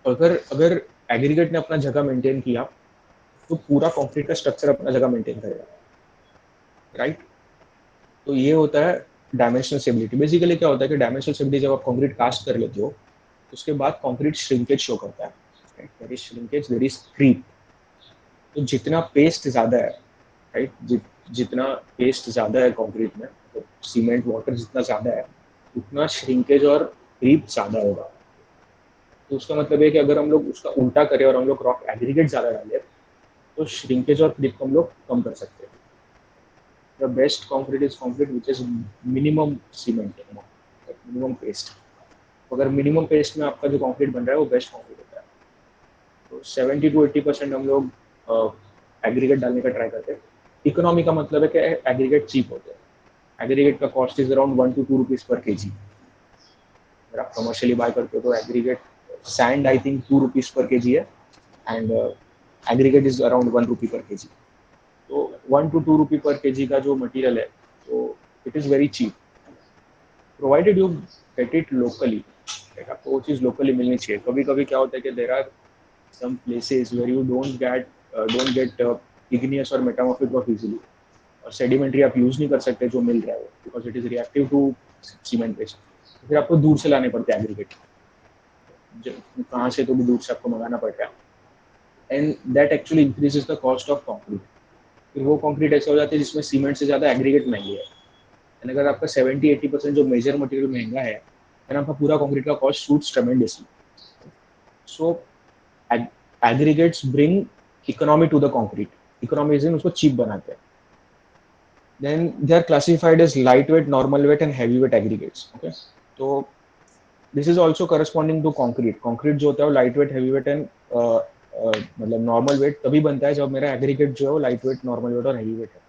अगर अगर एग्रीगेट ने अपना जगह मेंटेन किया तो पूरा कंक्रीट का स्ट्रक्चर अपना जगह मेंटेन करेगा, राइट? तो ये होता है डायमेंशनल स्टेबिलिटी। बेसिकली क्या होता है कि डायमेंशनल स्टेबिलिटी जब आप कंक्रीट कास्ट कर लेते हो उसके बाद कंक्रीट श्रिंकेज शो करता है, right? There is shrinkage, there is creep. तो जितना पेस्ट ज्यादा है, राइट, जितना पेस्ट ज्यादा है कंक्रीट में, तो सीमेंट वाटर जितना ज्यादा है उतना श्रिंकेज और क्रीप ज्यादा होगा। तो उसका मतलब है कि अगर हम लोग उसका उल्टा करें और हम लोग रॉक एग्रीगेट ज्यादा डालें तो श्रिंकेज और क्रीप को हम लोग कम कर सकते हैं। The best concrete is concrete which is minimum cement, minimum paste. अगर मिनिमम पेस्ट में आपका जो कंक्रीट बन रहा है वो बेस्ट कंक्रीट होता है। तो 70 to 80% हम लोग एग्रीगेट डालने का ट्राई करते हैं। इकोनॉमी का मतलब है कि एग्रीगेट चीप होते हैं। एग्रीगेट का cost is around 1 to 2 rupees per KG. अगर आप कमर्शियली बाय करते हो तो aggregate sand I think 2 rupees per KG है, एंड एग्रीगेट इज अराउंड 1 रुपी पर केजी। तो 1 to 2 रुपी पर केजी का जो मटेरियल है तो it is very cheap. Provided you get it locally, आपको वो चीज़ लोकली मिलनी चाहिए. कभी कभी क्या होता है कि there are some places where you don't get igneous और metamorphic rock easily, और सेडिमेंट्री आप यूज नहीं कर सकते जो मिल रहा है वो, because it is reactive to cement base. फिर आपको दूर से लाने पड़ते हैं एग्रीगेट, कहाँ से तो भी दूर से आपको मंगाना पड़ता है. And that actually increases the cost of concrete. फिर वो कॉन्क्रीट ऐसा हो जाता है जिसमें सीमेंट से ज़्यादा एग्रीगेट महंगी है. एंड अगर आपका 70-80% जो मेजर मटेरियल महंगा है, देन आपका पूरा कॉन्क्रीट का cost shoots tremendously. So aggregates bring economy to the concrete. Economism उसको चीप बनाते हैं. Then they are classified as lightweight, normal weight, and heavyweight aggregates. Okay, so this is also corresponding to concrete. Concrete जो होता है वो lightweight, heavyweight and मतलब normal weight तभी बनता है जब मेरा aggregate जो है वो lightweight, normal weight और heavyweight है.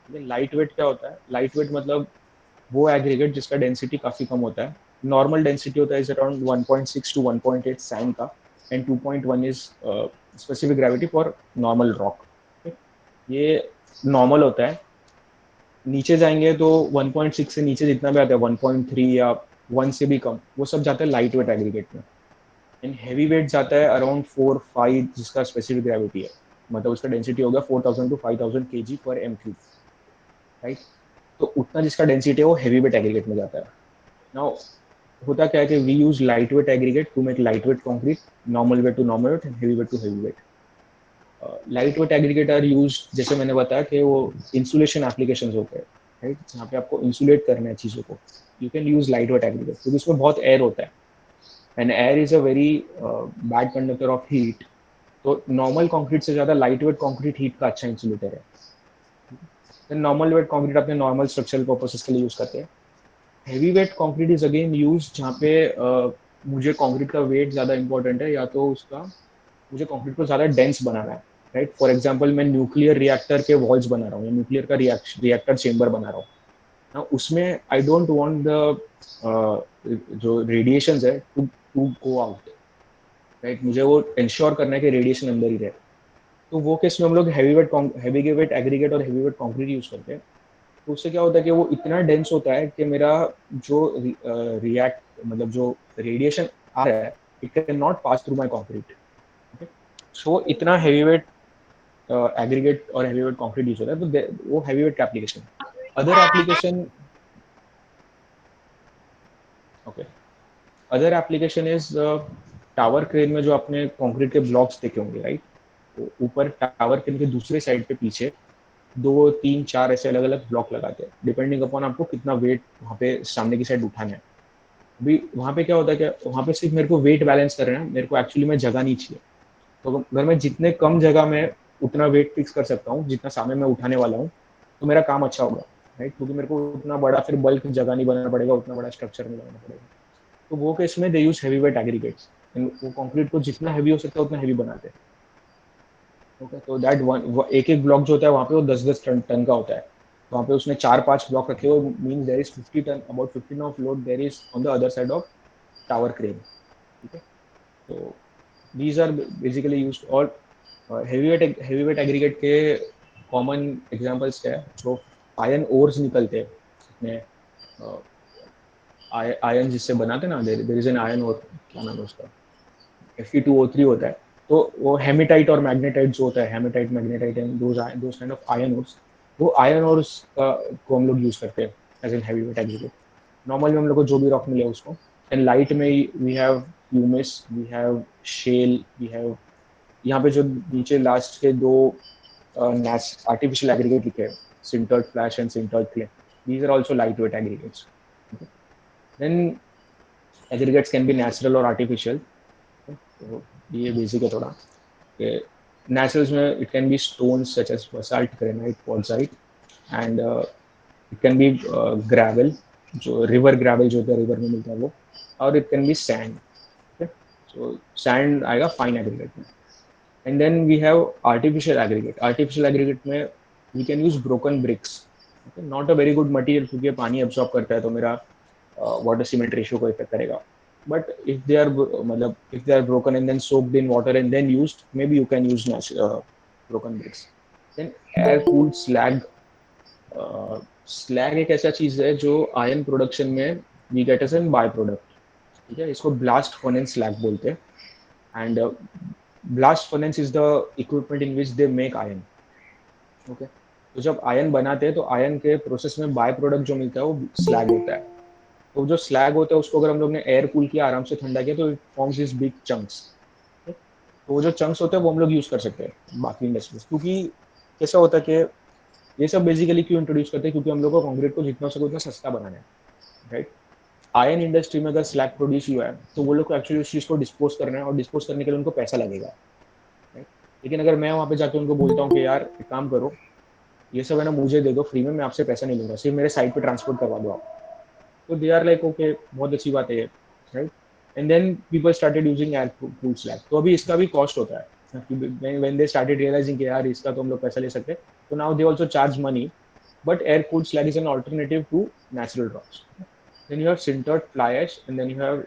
लेकिन lightweight क्या होता है? Lightweight मतलब वो aggregate जिसका density काफी कम होता है. Normal density होता है is around 1.6 to 1.8 sand का, and 2.1 is specific gravity for normal rock. Okay? ये normal होता है. नीचे जाएंगे तो 1.6 से नीचे जितना भी आता है 1.3 या 1 से भी कम, वो सब जाता है लाइट वेट एग्रीगेट में. एंड हैवी वेट जाता है अराउंड 4-5, जिसका स्पेसिफिक ग्रेविटी है, मतलब उसका डेंसिटी होगा 4000 to 5000 kg पर एम क्यूब, राइट. तो उतना जिसका डेंसिटी है वो हैवी वेट एग्रीगेट में जाता है. नाउ होता क्या है कि we use light weight aggregate to make light weight concrete, normal weight to normal weight and heavy weight to heavy weight. Light weight aggregate are use, जैसे मैंने बताया कि वो इंसुलेशन एप्लीकेशन होते हैं, राइट, जहाँ पे आपको इंसुलेट करना है चीज़ों को. You can use light weight aggregate क्योंकि उसमें बहुत एयर होता है, and air is a very bad conductor of heat. तो नॉर्मल कंक्रीट से ज़्यादा लाइट वेट कंक्रीट हीट का अच्छा इंसुलेटर है. नॉर्मल वेट कंक्रीट अपने नॉर्मल स्ट्रक्चरल पर्पसेस के लिए यूज करते हैं. Heavy weight concrete is again use जहाँ पे मुझे कंक्रीट का वेट ज़्यादा इंपॉर्टेंट है, या तो उसका मुझे कंक्रीट को ज़्यादा डेंस बनाना है, राइट. फॉर एग्जांपल मैं न्यूक्लियर रिएक्टर के वॉल्स बना रहा हूँ या न्यूक्लियर का रिएक्टर चेंबर बना रहा हूँ ना, उसमें आई डोंट वांट द जो रेडिएशन है to to go out, right. मुझे वो इंश्योर करना है कि रेडिएशन अंदर ही रहे. तो वो केस में हम लोग हैवी वेट एग्रीगेट और हैवी वेट कंक्रीट यूज करते हैं. तो उससे क्या होता है कि वो इतना डेंस होता है कि मेरा जो रिएक्ट मतलब जो रेडिएशन आ रहा है, it can not pass through my concrete. Okay, so इतना हैवी वेट एग्रीगेट और हैवी वेट कंक्रीट यूज होता है. तो वो हैवी वेट का application. Other application, okay, other application is tower crane में जो आपने कंक्रीट के ब्लॉक्स देखे होंगे, राइट. तो ऊपर टावर क्रेन के दूसरे साइड पे पीछे 2-3-4 ऐसे अलग अलग ब्लॉक लगाते हैं, डिपेंडिंग अपॉन आपको कितना वेट वहाँ पे सामने की साइड उठाना है. अभी वहाँ पे क्या होता है कि वहाँ पे सिर्फ मेरे को वेट बैलेंस करना है, मेरे को एक्चुअली में जगह नहीं चाहिए. तो अगर मैं जितने कम जगह में उतना वेट फिक्स कर सकता हूँ जितना सामने मैं उठाने वाला हूँ, तो मेरा काम अच्छा होगा, राइट. क्योंकि मेरे को उतना बड़ा फिर बल्क जगह नहीं बनाना पड़ेगा, उतना बड़ा स्ट्रक्चर नहीं बनाना पड़ेगा. तो वो केस में they use heavy weight aggregates. वो कंक्रीट को जितना हैवी हो सकता है उतना हैवी बनाते हैं. ओके, तो दैट वन एक एक ब्लॉक जो होता है वहाँ पे वो 10-10 टन का होता है. वहाँ पे उसने 4-5 ब्लॉक रखे हुए, mean there is 50 ton, about 15 of load there is on the other side of tower crane. ठीक है, तो दीज आर बेसिकली यूज्ड. और हेवी वेट एग्रीगेट के कॉमन एग्जांपल्स क्या है, जो आयरन ओर्स निकलते हैं अपने, आयरन जिससे बनाते हैं ना, there is an iron ore, क्या नाम है उसका, Fe2O3 होता है. तो वो हेमेटाइट और मैग्नेटाइट जो होता है, hematite magnetite and those kind of iron ores, वो आयरन ओर्स का को हम लोग यूज करते हैं as an heavy weight aggregate. Normal में हम लोग को जो भी रॉक मिले उसको. एंड लाइट में we have pumice, we have shale, we have यहाँ पे जो नीचे लास्ट के दो आर्टिफिशियल एग्रीगेट लिखे हैं, sintered flash and sintered clay, these are also lightweight aggregates. Okay. Then aggregates can be natural or artificial. तो ये बेसिक है थोड़ा कि नेचुरल्स में it can be stones such as basalt, granite, quartzite, and it can be gravel, जो river gravel जो होता है रिवर में मिलता है वो, और it can be sand. Okay, so sand आएगा फाइन एग्रीगेट में. And then we have artificial aggregate. Artificial aggregate में we can use broken bricks. Okay, not a very good material क्योंकि ये पानी एब्जॉर्ब करता है, तो मेरा वाटर सीमेंट रेशियो को इफेक्ट करेगा. But if they are मतलब if they are broken and then soaked in water and then used, maybe you can use broken bricks. Then air cooled slag. slag एक ऐसा चीज है जो iron production में we get as an by product, ठीक है। इसको blast furnace slag बोलते हैं। And blast furnace is the equipment in which they make iron, okay. तो जब आयरन बनाते हैं तो आयरन के प्रोसेस में बाय प्रोडक्ट जो मिलता है वो स्लैग होता है। तो जो स्लैग होता है उसको अगर हम लोग ने एयर कूल किया, आराम से ठंडा किया, तो it forms this big chunks. तो वो जो चंक्स होते हैं वो हम लोग यूज कर सकते हैं बाकी इंडस्ट्रीज, क्योंकि कैसा होता है कि ये सब बेसिकली क्यों इंट्रोड्यूस करते हैं, क्योंकि हम लोग को कंक्रीट को जितना हो सके उतना सस्ता बनाना है, राइट। आयरन इंडस्ट्री में अगर स्लैग प्रोड्यूस हुआ है तो वो लोग को एक्चुअली उस चीज को डिस्पोज करना है, और डिस्पोज करने के लिए उनको पैसा लगेगा, राइट। लेकिन अगर मैं वहाँ पे जाके उनको बोलता हूँ कि यार एक काम करो, ये सब है ना मुझे दे दो फ्री में, मैं आपसे पैसा नहीं लूंगा, सिर्फ मेरे साइट पे ट्रांसपोर्ट करवा दो आप, तो दे आर लाइक ओके, बहुत अच्छी बात है ये, right. And then people started using air cooled slag. तो अभी इसका भी कॉस्ट होता है, व्हेन दे स्टार्टेड रियलाइजिंग कि यार इसका तो हम लोग पैसा ले सकते हैं, तो now they also charge money, but air cooled slag is an alternative to natural rocks. Then you have sintered fly ash and then you have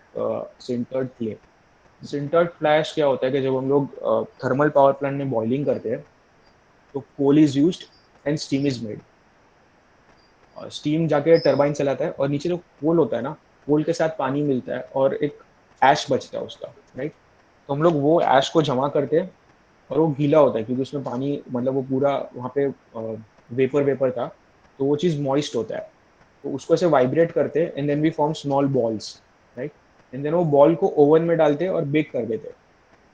sintered clay. Sintered fly ash क्या होता है कि जब हम लोग थर्मल पावर प्लांट में boiling करते हैं तो coal is used and steam is made. Steam जाके टरबाइन चलाता है और नीचे जो कोल होता है ना, कोल के साथ पानी मिलता है और एक ऐश बचता है उसका, राइट। तो हम लोग वो ऐश को जमा करते हैं, और वो गीला होता है क्योंकि उसमें पानी, मतलब वो पूरा वहाँ पे वेपर वेपर था, तो वो चीज़ मॉइस्ट होता है। तो उसको ऐसे वाइब्रेट करते हैं and then we form small balls, right. And then वो बॉल को ओवन में डालते हैं और बेक कर देते हैं,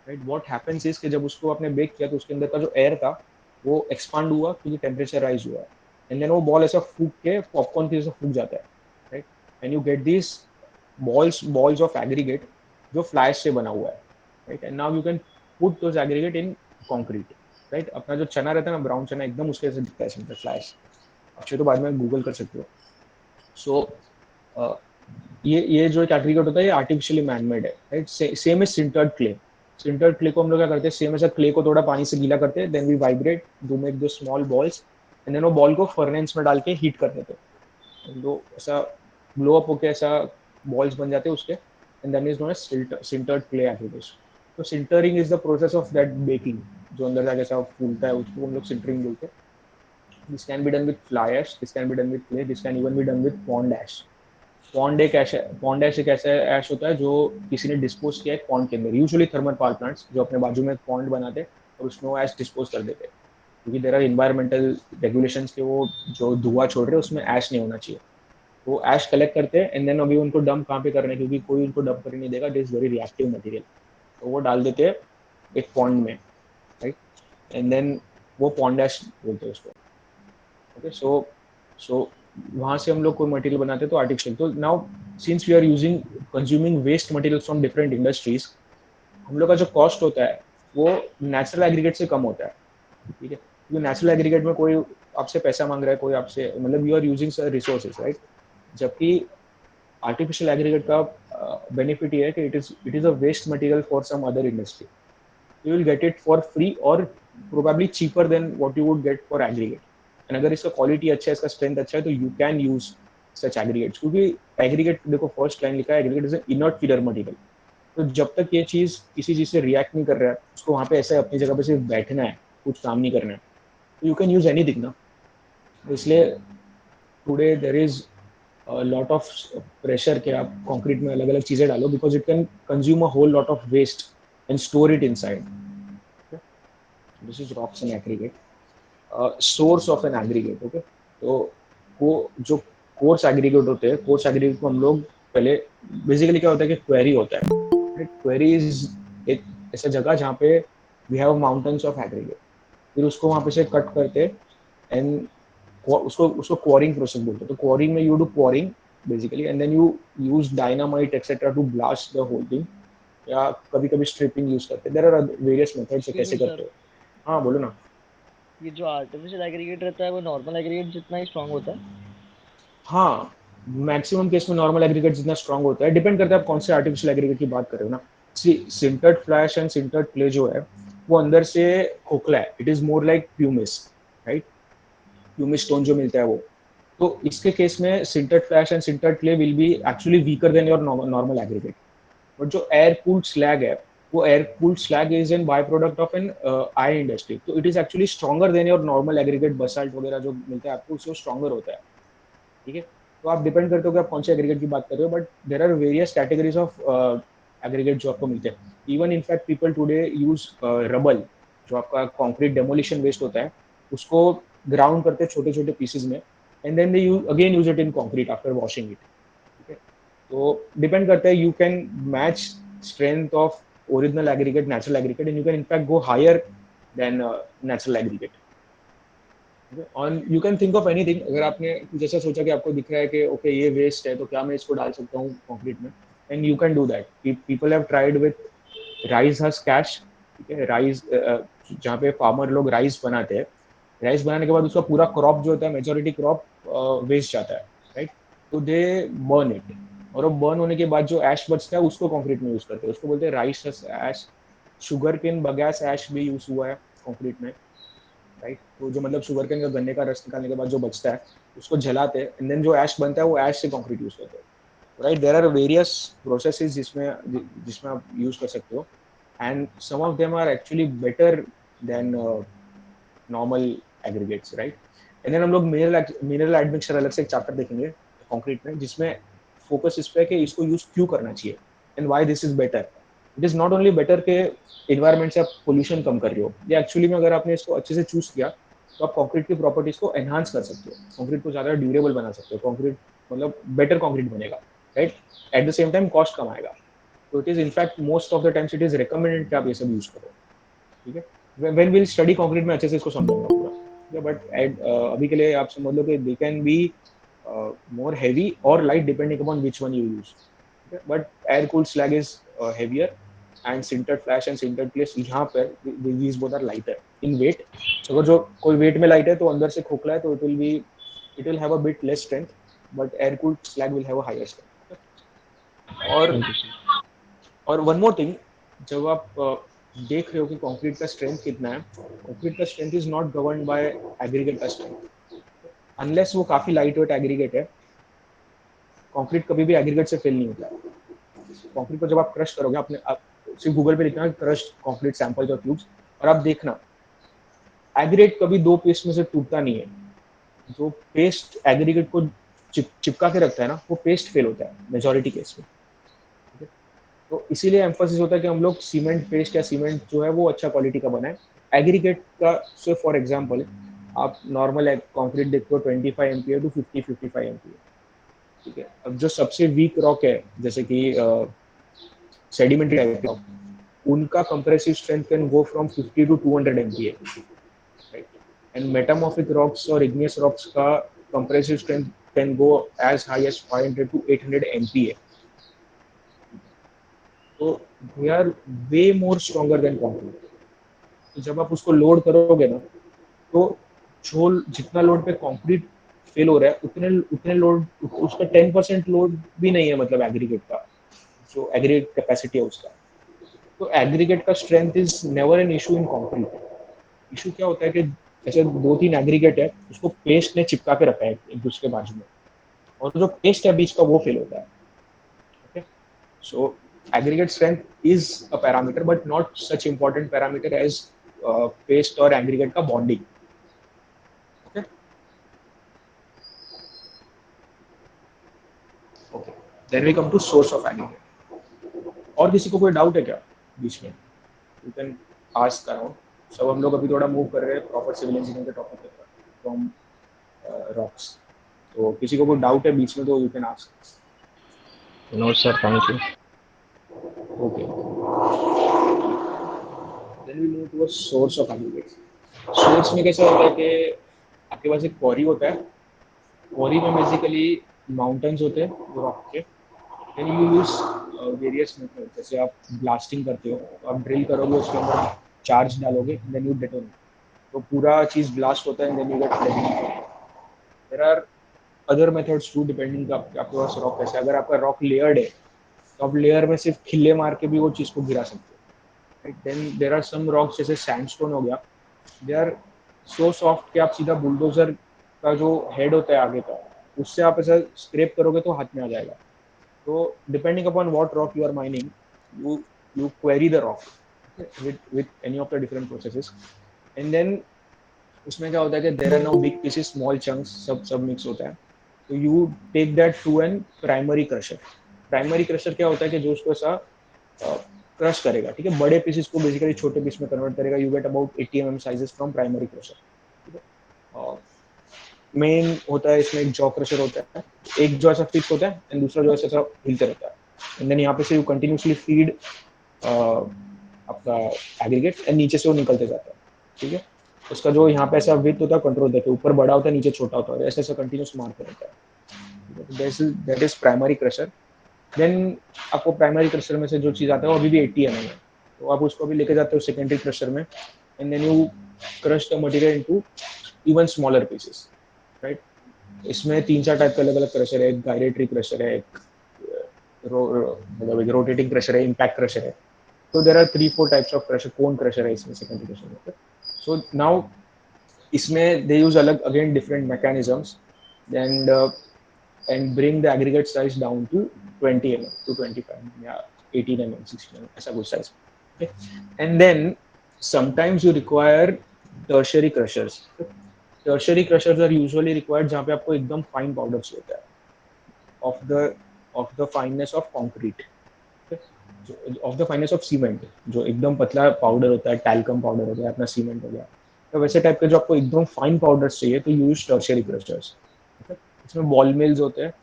राइट। व्हाट हैपेंस इज कि जब उसको आपने बेक किया तो उसके अंदर का जो एयर था वो एक्सपांड हुआ क्योंकि टेम्परेचर राइज हुआ, एंड देन वो बॉल ऐसा फूक के पॉपकॉर्न की जैसे फूक जाता है, right. And you get this balls of aggregate जो फ्लैश से बना हुआ है, right. And now you can put those aggregate in concrete, right. अपना जो चना रहता है ना, ब्राउन चना, एकदम उसके जैसे दिखता है फ्लैश। अच्छे तो बाद में गूगल कर सकते हो। सो ये जो एक एग्रीगेट होता है ये आर्टिफिशियली मैनमेड है, right. Same is sintered clay. Sintered clay को हम लोग क्या करते हैं, सेम ऐसा क्ले को थोड़ा पानी से गीला करते हैं, then we vibrate to make दो स्मॉल बॉल्स, एंड देन वो बॉल को फर्नेस में डाल के हीट कर देते हैं, तो ऐसा ब्लो अप होके ऐसा बॉल्स बन जाते हैं उसके, and then is known as sintered clay aggregate. तो sintering is the process of that baking, जो अंदर जाके ऐसा फूलता है उसको हम लोग सिंटरिंग बोलते हैं। This can be done with fly ash, this can be done with clay, this can even be done with pond ash. Pond ash एक ऐसा ऐश होता है जो किसी ने डिस्पोज किया है पॉन्ड के अंदर, यूजुअली थर्मल पावर प्लांट्स जो अपने बाजू में पॉन्ड बनाते हैं और उसमें वो ऐश डिस्पोज कर देते हैं, क्योंकि देर आर इन्वायरमेंटल रेगुलेशंस के वो जो धुआं छोड़ रहे हैं उसमें ऐश नहीं होना चाहिए। वो ऐश कलेक्ट करते हैं एंड देन अभी उनको डंप कहाँ पे करना है, क्योंकि कोई उनको डंप करने नहीं देगा, it is very reactive material, तो वो डाल देते हैं एक पॉन्ड में, राइट। एंड देन वो पॉन्ड ऐश बोलते हैं उसको, ओके। सो वहां से हम लोग कोई मटेरियल बनाते हैं तो आर्टिफिशियल। तो now since we are using consuming waste material from different industries, हम लोग का जो कॉस्ट होता है वो नेचुरल एग्रीगेट से कम होता है, ठीक है। क्योंकि नेचुरल एग्रीगेट में कोई आपसे पैसा मांग रहा है, कोई आपसे, मतलब you are using resources, right. जबकि आर्टिफिशियल एग्रीगेट का बेनिफिट ये है कि it is a waste material for some other industry, you will get it for free or probably cheaper than what you would get for aggregate. And अगर इसका quality अच्छा है, इसका स्ट्रेंथ अच्छा है, तो you can use such aggregates, क्योंकि aggregate देखो फर्स्ट लाइन लिखा है, aggregate is an inert feeder material. तो जब तक ये चीज किसी चीज से रिएक्ट नहीं कर रहा है, उसको वहां पे ऐसे अपनी जगह पे सिर्फ बैठना है, कुछ काम नहीं करना है, तो यू कैन यूज एनीथिंग ना। तो इसलिए today there is lot of pressure कि आप कंक्रीट में अलग अलग चीजें डालो, because it can consume a whole lot of waste and store it inside. This is rocks and aggregate, source of an aggregate, okay. तो को जो कोर्स एग्रीगेट होते हैं, कोर्स एग्रीगेट को हम लोग पहले, बेसिकली क्या होता है कि क्वेरी होता है, क्वेरी इज एक ऐसा जगह जहाँ पे we have mountains of aggregate, फिर उसको वहाँ पे से कट करते एंड उसको उसको क्वॉरिंग प्रोसेस बोलते हैं। तो क्वॉरिंग में you do quarrying basically, and then you use dynamite etcetera to blast the whole thing, या कभी कभी स्ट्रिपिंग यूज करते हैं। देयर आर वेरियस मेथड्स से एक कैसे मिनट करते सर, हो। हाँ बोलो ना। ये जो आर्टिफिशियल एग्रीगेट रहता है वो नॉर्मल एग्रीगेट जितना ही स्ट्रांग होता है? हाँ, मैक्सिमम केस में नॉर्मल एग्रीगेट जितना स्ट्रांग होता है, डिपेंड करता है आप कौन से आर्टिफिशियल एग्रीगेट की बात कर रहे हो ना। See sintered flash and sintered clay जो है वो अंदर से खोखला है, it is more like pumice, right. Pumice stone जो मिलता है वो, तो इसके केस में sintered flash and sintered clay will be actually weaker than your normal aggregate. But जो एयर कूल्ड स्लैग है, वो air cooled slag is an by product of an iron industry, तो it is actually stronger then your normal aggregate basalt वगैरह जो मिलता है आपको, उससे स्ट्रॉन्गर होता है, ठीक है। तो आप डिपेंड करते हो कि आप कौन से एग्रीगेट की बात कर रहे हो, but there are various categories of aggregate जो आपको मिलते हैं. Even in fact people today use rubble, जो आपका कंक्रीट डेमोलिशन वेस्ट होता है, उसको ग्राउंड करते हैं छोटे छोटे पीसेज में, and then they use again use it in concrete after washing it. ठीक है, तो डिपेंड करता है. You can match strength of original aggregate, natural aggregate, and you can in fact go higher than natural aggregate. और you can think of anything. अगर आपने कुछ ऐसा सोचा कि आपको दिख रहा है कि ओके ये वेस्ट है, तो क्या मैं इसको डाल सकता हूँ कंक्रीट में, and you can do that. People have tried with rice husk cash. ठीक है, राइस जहाँ पे फार्मर लोग राइस बनाते हैं, राइस बनाने के बाद उसका पूरा क्रॉप जो होता है, मेजोरिटी क्रॉप वेस्ट जाता है, राइट. तो दे बर्न इट, और वो बर्न होने के बाद जो ऐश बचता है उसको कंक्रीट में यूज करते हैं. उसको बोलते हैं राइस ऐश. शुगर केन बगैस ऐश भी यूज हुआ है कंक्रीट में, राइट. तो जो मतलब शुगर केन का गन्ने का रस निकालने के बाद जो बचता है उसको जलाते हैं, एंड देन जो ऐश बनता है वो ऐश से कंक्रीट यूज करते हैं, right. There are various processes जिसमें जिसमें आप यूज कर सकते हो, and some of them are actually better than normal aggregates, right. And then हम लोग मिनरल एडमिक्सचर अलग से एक चैप्टर देखेंगे कंक्रीट में, जिसमें फोकस इस पे है कि इसको यूज क्यों करना चाहिए and why this is better. It is not only better के इन्वायरमेंट से आप पोल्यूशन कम कर रहे हो, ये एक्चुअली में अगर आपने इसको अच्छे से चूज किया तो आप कंक्रीट की प्रॉपर्टीज को एनहांस कर सकते हो, कंक्रीट को ज्यादा ड्यूरेबल बना सकते हो, कंक्रीट मतलब बेटर कंक्रीट बनेगा, right. At the same time cost कम आएगा. तो it is in fact most of the times it is recommended कि आप ये सब यूज करो. ठीक है, व्हेन विल स्टडी कंक्रीट में अच्छे से इसको समझूंगा पूरा. ठीक है, बट अभी के लिए आप समझ लो कि they can be more heavy or light depending upon which one you use. Okay? But air cooled slag is heavier, and sintered flash and sintered place यहाँ पर these both are lighter in weight. So अगर जो कोई weight में light है तो अंदर से खोखला है तो it will have a bit less strength, but air cooled slag will have a higher strength. Okay? और वन मोर थिंग, जब आप देख रहे हो कि कंक्रीट का स्ट्रेंथ कितना है, कंक्रीट का strength is not govern by aggregate का स्ट्रेंथ. अनलेस वो काफी लाइट वेट एग्रीगेट है, कंक्रीट कभी भी एग्रीगेट से फेल नहीं होता है. कंक्रीट को जब आप क्रश करोगे, आपने आप सिर्फ गूगल पे लिखना क्रश कंक्रीट सैंपल्स और क्यूब्स, और आप देखना एग्रीगेट कभी दो पेस्ट में से टूटता नहीं है. जो पेस्ट एग्रीगेट को चिपका के रखता है ना, वो पेस्ट फेल होता है मेजोरिटी केस में. ठीक है? तो इसीलिए एम्फोसिस होता है कि हम लोग सीमेंट पेस्ट या सीमेंट जो है वो अच्छा क्वालिटी का बनाए. एग्रीगेट का से फॉर एग्जांपल आप नॉर्मल कंक्रीट देखते हो 25 एमपीए टू 50-55 एमपीए. ठीक है, अब जो सबसे वीक रॉक है जैसे कि सेडिमेंट्री रॉक, उनका compressive strength can go from 50 to 200 MPa, right. And metamorphic rocks और इग्नियस रॉक्स का compressive strength can go as high as 500 to 800 MPa. तो they are way more stronger than concrete. तो जब आप उसको load करोगे ना, तो जो जितना लोड पे कंक्रीट फेल हो रहा है, उतने उतने लोड उसका 10% लोड भी नहीं है, मतलब एग्रीगेट का जो एग्रीगेट कैपेसिटी है उसका. तो एग्रीगेट का strength is never an issue in concrete. Issue क्या होता है कि जैसे दो तीन एग्रीगेट है, उसको पेस्ट ने चिपका के रखा है एक दूसरे के बाजू में, और जो पेस्ट है बीच का वो फेल होता है. Okay, so aggregate strength is a parameter but not such important parameter as paste or aggregate का bonding. Okay, okay, then we come to source of aggregate. और किसी को कोई डाउट है क्या बीच में? You can ask around. सब हम लोग अभी थोड़ा मूव कर रहे हैं प्रॉपर सिविल इंजीनियरिंग के टॉपिक पे फ्रॉम रॉक्स. तो किसी को कोई डाउट है बीच में तो you can ask. No, sir. Thank you. Okay, then we move to source of aggregates. Source में कैसा होता है कि आपके पास एक क्वारी होता है. क्वारी में बेसिकली माउंटेन्स होते हैं रॉक के. Then you use various method, जैसे आप ब्लास्टिंग करते हो तो आप ड्रिल करोगे, उसके अंदर चार्ज डालोगे, देन यू डेटोनेट, तो पूरा चीज ब्लास्ट होता है, then you get flaming. There are other methods to depending आपके पास रॉक कैसा है. अगर आपका रॉक लेयर्ड है तो आप लेयर में सिर्फ खिल्ले मार के भी वो चीज को गिरा सकते हो. Then there are some rocks जैसे सैंडस्टोन हो गया, दे आर सो सॉफ्ट कि आप सीधा बुलडोजर का जो हेड होता है आगे का, उससे आप ऐसा स्क्रैप करोगे तो हाथ में आ जाएगा. तो depending upon what rock you are mining, you you quarry the rock with any of the different processes, and then उसमें क्या होता है कि there are now big pieces, small chunks, सब सब मिक्स होता है. तो you take that to an primary crusher. Primary crusher क्या होता है कि जो उसको ऐसा क्रश करेगा, ठीक है, बड़े पीसेस को बेसिकली छोटे पीस में कन्वर्ट करेगा. You get about 80 mm sizes from primary crusher, ठीक है. मेन होता है इसमें एक जॉ क्रशर होता है, एक जो ऐसा फिक्स होता है एंड दूसरा जो ऐसा हिलते रहता है. एंड देन यहाँ पे से यू कंटिन्यूसली फीड आपका एग्रीगेट एंड नीचे से वो निकलते जाता है, ठीक है. उसका जो यहाँ पे ऐसा विड्थ होता है कंट्रोल देते, ऊपर बड़ा होता है नीचे छोटा होता है, ऐसे ऐसे कंटिन्यूस मारते रहता है. That is primary crusher. Then आपको प्राइमरी क्रशर में से जो चीज़ आता है वो अभी भी 80 mm है, तो आप उसको भी लेके जाते हो सेकेंडरी क्रशर में and then you crush the material into even smaller pieces, right. इसमें 3-4 टाइप के अलग अलग क्रशर है. एक गायरेटरी क्रशर है, एक मतलब एक रोटेटिंग क्रशर है, इम्पैक्ट क्रशर है. तो there are 3-4 types of crusher. Cone crusher है इसमें सेकेंडरी क्रशर में. सो नाउ इसमें दे यूज अलग again different mechanisms and and bring the aggregate size down to 20 mm to 25 mm या 18 mm 16 mm ऐसा कुछ size. Okay, and then sometimes you require tertiary crushers. Tertiary crushers are usually required जहाँ पे आपको एकदम fine powder चाहिए होता है of the fineness of concrete. Of the finance of cement, जो एकदम पतला पाउडर होता है, टैल्कम पाउडर हो गया, अपना सीमेंट हो गया, तो वैसे टाइप के जो आपको एकदम फाइन पाउडर्स चाहिए तो यूज टर्शियरी क्रशर्स. इसमें बॉल मिल्स होते हैं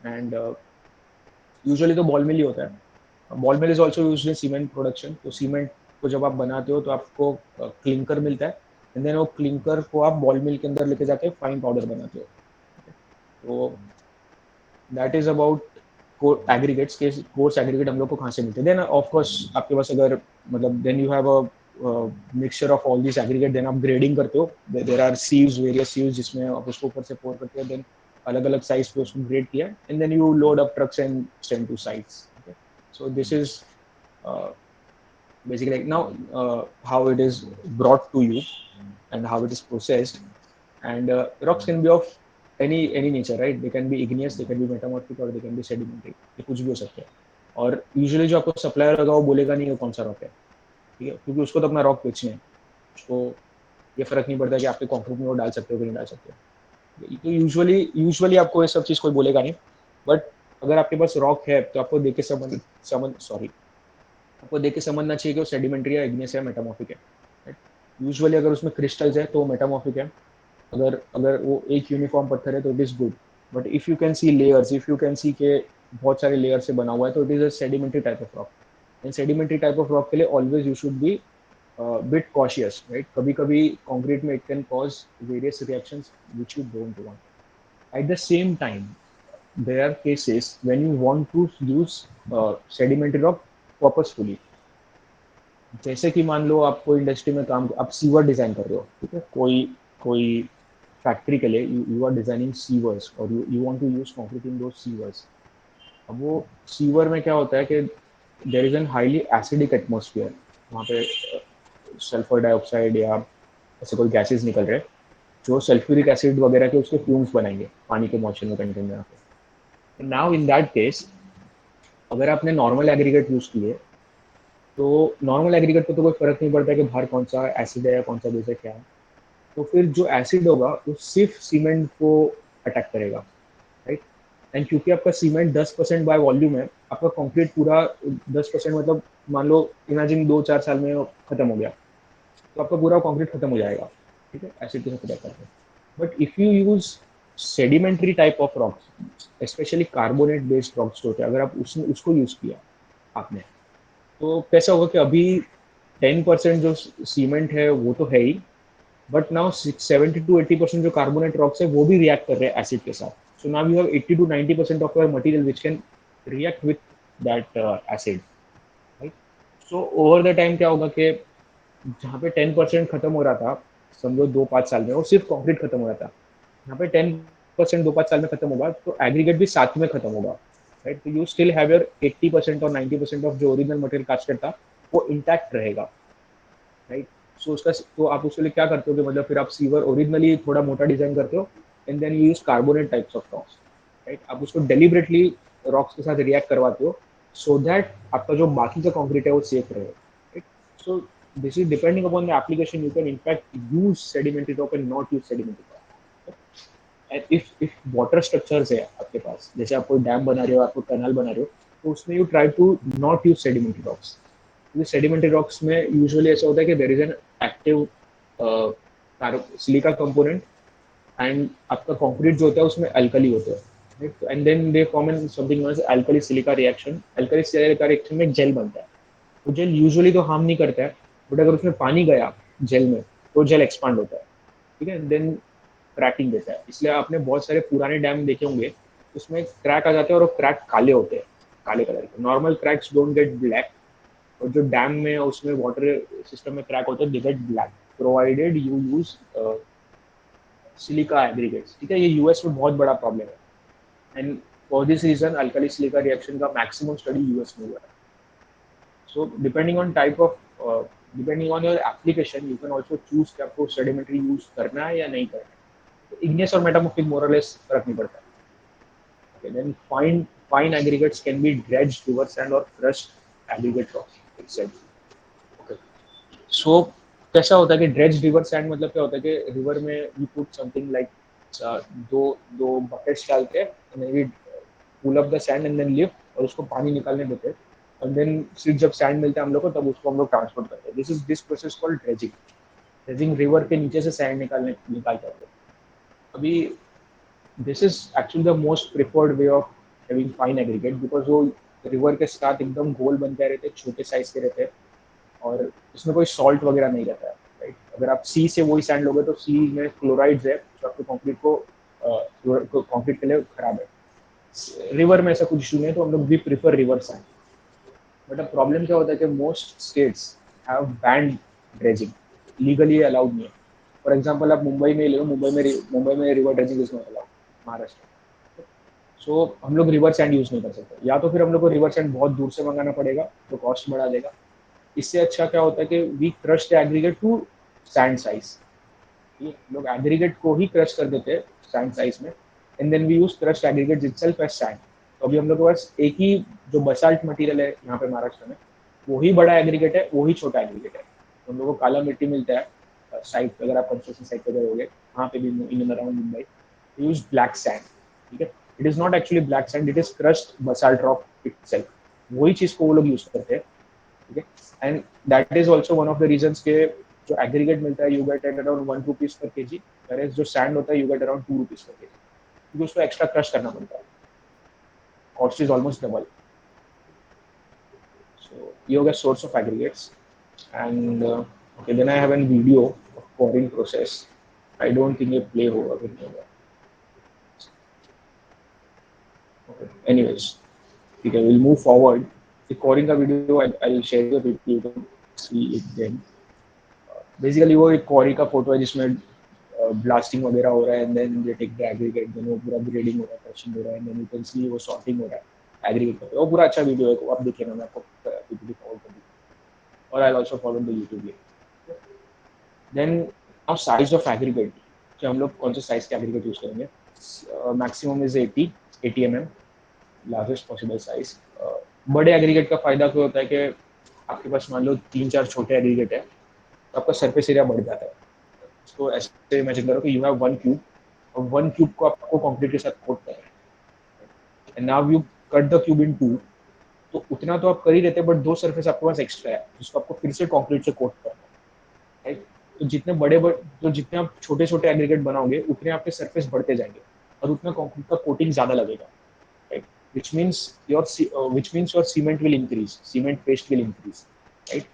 एंड यूजुअली तो बॉल मिल ही होता है. Ball mill is also use in cement production. तो सीमेंट को जब आप बनाते हो तो आपको क्लिंकर मिलता है एंड देन वो क्लिंकर को आप बॉल मिल के अंदर लेके जाके फाइन पाउडर बनाते हो. तो दैट इज अबाउट एग्रीगेट्स के. कोर्स एग्रीगेट हम लोग को कहाँ से मिलते हैं. देन ऑफ कोर्स आपके पास अगर मतलब then you have a mixture of all this aggregate. Then आप ग्रेडिंग करते हो. There are sieves, various sieves, जिसमें आप उसको ऊपर से पोर करते हो. देन अलग अलग साइज पे उसको ग्रेड किया and then you load up trucks and send to sites. Okay, so this is basically like now how it is brought to you and how it is processed. And rocks can be of any nature, right? They can be igneous, they can be metamorphic, or they can be sedimentary. ये कुछ भी हो सकता है. और usually जो आपको supplier होगा वो बोलेगा नहीं वो कौन सा रॉक है, ठीक है, क्योंकि उसको तो अपना रॉक बेचना है. उसको ये फर्क नहीं पड़ता कि आपके कॉन्क्रीट में वो डाल सकते हो कि नहीं डाल सकते. तो यूजुअली आपको ये सब चीज़ कोई बोलेगा नहीं. बट अगर आपके पास रॉक है तो आपको देख के आपको देख के समझना चाहिए कि वो सेडिमेंट्री है, इग्नियस है, मेटामॉर्फिक है. यूजुअली अगर उसमें क्रिस्टल्स है तो मेटामॉर्फिक है. अगर अगर वो एक यूनिफॉर्म पत्थर है तो it is good. But if you can C layers, if you can see के बहुत सारे लेयर से बना हुआ है तो it is a sedimentary type of rock. And sedimentary type of rock के लिए always you should be bit cautious, right. कभी कभी कॉन्क्रीट में it can cause various reactions which you don't want. Eight the same time there are cases when you want to use sedimentary rock purposefully. जैसे कि मान लो आप कोई industry में काम, आप सीवर डिजाइन कर रहे हो, ठीक है, कोई कोई फैक्ट्री के लिए यू आर डिजाइनिंग सीवर्स और you want to use concrete in those sewers. अब वो सीवर में क्या होता है कि there is an highly acidic atmosphere. वहाँ पे सल्फर डाइऑक्साइड या ऐसे कोई गैसेस निकल रहे हैं जो सल्फ्यूरिक एसिड वगैरह के उसके फ्यूम्स बनाएंगे पानी के मॉइस्चर में कंटेन में आके. नाउ इन दैट केस अगर आपने नॉर्मल एग्रीगेट यूज किए तो नॉर्मल एग्रीगेट को तो कोई फर्क नहीं पड़ता कि बाहर कौन सा एसिड है या कौन सा बेस है क्या है. तो फिर जो एसिड होगा वो सिर्फ सीमेंट को अटैक करेगा, राइट. एंड क्योंकि आपका सीमेंट 10% बाय वॉल्यूम है, आपका कंक्रीट पूरा 10% मतलब मान लो इमेजिन 2-4 साल में खत्म हो गया तो आपका पूरा कंक्रीट खत्म हो जाएगा, ठीक है, एसिड के साथ अटैक करके. But if you use sedimentary type of rocks, specially carbonate based rocks होते हैं, अगर आप उसको यूज किया आपने, तो कैसा होगा कि अभी 10% जो सीमेंट है वो तो है ही, बट नाउ 70 to 80% जो कार्बोनेट रॉक्स है वो भी रिएक्ट कर रहे हैं एसिड के साथ. So now you have 80 to 90% of your material which can react with that acid, right. So over the time क्या होगा कि जहाँ पे 10% खत्म हो रहा था समझो 2-5 साल में, वो सिर्फ कंक्रीट खत्म हो रहा था, यहाँ पे 10% 2-5 साल में खत्म होगा तो एग्रीगेट भी साथ में खत्म होगा, राइट. तो यू स्टिल हैव योर 80% और 90% ऑफ जो ओरिजिनल मटेरियल कास्टेड था वो इंटैक्ट रहेगा, राइट. सो उसका तो आप उसके लिए क्या करते हो कि मतलब फिर आप सीवर ओरिजिनली थोड़ा मोटा डिजाइन करते हो and then you use carbonate types of rocks, right. आप उसको डेलिबरेटली रॉक्स के साथ रिएक्ट करवाते हो सो दैट आपका जो बाकी का कंक्रीट है वो सेफ रहे, right. So this is depending upon the application. You can in fact use sedimentary rock and not use sedimentary rock. If water structures है आपके पास, जैसे आप कोई डैम बना रहे हो, आप कोई कैनाल बना रहे हो, तो उसमें you try to not use sedimentary rocks, क्योंकि सेडिमेंट्री रॉक्स में यूजुअली ऐसा होता है कि there is an active silica component, and आपका कंक्रीट जो होता है उसमें अल्कली होता है, and then they form in something known as alkali silica reaction. Alkali silica reaction में जेल बनता है। वो जेल यूजुअली तो हार्म नहीं करता है, बट अगर उसमें पानी गया जेल में तो जेल एक्सपांड होता है, ठीक है, देन क्रैकिंग देता है। इसलिए आपने बहुत सारे पुराने डैम देखे होंगे, उसमें क्रैक आ जाते हैं और वो क्रैक काले होते हैं, काले कलर के। Normal cracks don't get black, और जो डैम में उसमें वाटर सिस्टम में क्रैक होते हैं they get black, provided you use silica aggregates, ठीक है। ये यूएस में बहुत बड़ा प्रॉब्लम है, and for this reason alkali silica reaction का मैक्सिमम स्टडी यूएस में हुआ है। So depending on type of depending on your application, you can also choose कि आपको सेडिमेंट्री यूज करना है या नहीं करना है। तो इग्नियस और मेटामॉर्फिक मोर और लेस फर्क नहीं पड़ता है। Okay, then fine aggregates can be dredged, river sand or crushed aggregate rocks itself. Okay. So कैसा होता है कि ड्रेज रिवर सैंड मतलब क्या होता है कि रिवर में वी पुट समथिंग लाइक दो दो बकेट्स डालते हैं, we pull up the sand and then lift, और उसको पानी निकालने देते हैं, और देन फिर जब सैंड मिलता है हम लोग को तब उसको हम लोग ट्रांसपोर्ट करते हैं। This process called dredging. Dredging river के नीचे से सैंड निकालते हैं। अभी this is actually the most preferred way of having fine aggregate, because वो रिवर के साथ एकदम गोल बनते रहते हैं, छोटे साइज के रहते हैं, और इसमें कोई सॉल्ट वगैरह नहीं रहता है, राइट। अगर आप सी से वही सैंड लोगे तो सी में क्लोराइड्स है जो आपके कंक्रीट के लिए खराब है। रिवर में ऐसा कुछ इशू नहीं है, तो हम लोग भी प्रीफर रिवर सैंड। बट अब प्रॉब्लम क्या होता है कि most states have banned dredging, legally allowed नहीं है। फॉर एग्जाम्पल आप मुंबई में ले लो, मुंबई में river dredging is not allowed, Maharashtra. So हम लोग रिवर सैंड यूज नहीं कर सकते, या तो फिर हम लोग को रिवर सैंड बहुत दूर से मंगाना पड़ेगा तो कॉस्ट बढ़ा देगा। इससे अच्छा क्या होता है कि we crush the aggregate to sand size, लोग एग्रीगेट को ही क्रश कर देते हैं सैंड साइज में, and then we use crush aggregate itself as sand. तो अभी हम लोग के पास एक ही जो बसाल्ट मटेरियल है यहाँ पे महाराष्ट्र में, वही बड़ा एग्रीगेट है, वही छोटा एग्रीगेट है। तो हम लोग को काला मिट्टी मिलता है साइट, अगर आप कंस्ट्रक्शन साइट पे गए होंगे वहाँ पे भी in and around Mumbai, use black sand, ठीक है। It is not actually black sand, it is crushed basalt rock itself. वही चीज को वो लोग यूज करते हैं, ठीक है। And that is also one of the reasons के जो एग्रीगेट मिलता है you get at around 1 rupees per KG, whereas जो सैंड होता है you get around 2 rupees per KG, क्योंकि उसको एक्स्ट्रा क्रश करना पड़ता है, cost is almost double. So ये हो गया source of aggregates, and okay, then I have a video of pouring process. I don't think ये play होगा फिर नहीं होगा। Okay, anyways, ठीक है, we'll move forward. The pouring का video I'll share it with you, can see it then. Basically वो एक क्वारी का फोटो है जिसमें ब्लास्टिंग वगैरह हो रहा है, and then they take the aggregate, then वो पूरा ग्रेडिंग हो रहा है, क्रशिंग हो रहा है, and then you can see वो सॉर्टिंग हो रहा है एग्रीगेट पे। वो पूरा अच्छा वीडियो है, आप देखिए ना, मैं आपको पीपीटी फॉरवर्ड कर दूंगा, और I also follow the YouTube link. Then now size of aggregate, कि हम लोग कौन से साइज के एग्रीगेट यूज करेंगे। Maximum is 80 mm, largest possible size. बड़े एग्रीगेट का फायदा क्या होता है कि आपके पास मान लो 3-4 छोटे एग्रीगेट है, तो आपका सरफेस एरिया बढ़ जाता है। तो ऐसे इमेजिन करो कि यू हैव 1 क्यूब, और 1 क्यूब को आपको कंक्रीट के साथ कोट करना है, and now you cut the cube in 2, तो उतना तो आप कर ही रहते हैं, बट 2 सरफेस आपके पास एक्स्ट्रा है जिसको आपको फिर से कंक्रीट से कोट करना है, राइट। तो जितने आप छोटे छोटे एग्रीगेट बनाओगे उतने आपके सरफेस बढ़ते जाएंगे, और उतना कंक्रीट का कोटिंग ज्यादा लगेगा, right. which means your cement will increase, cement paste will increase, right।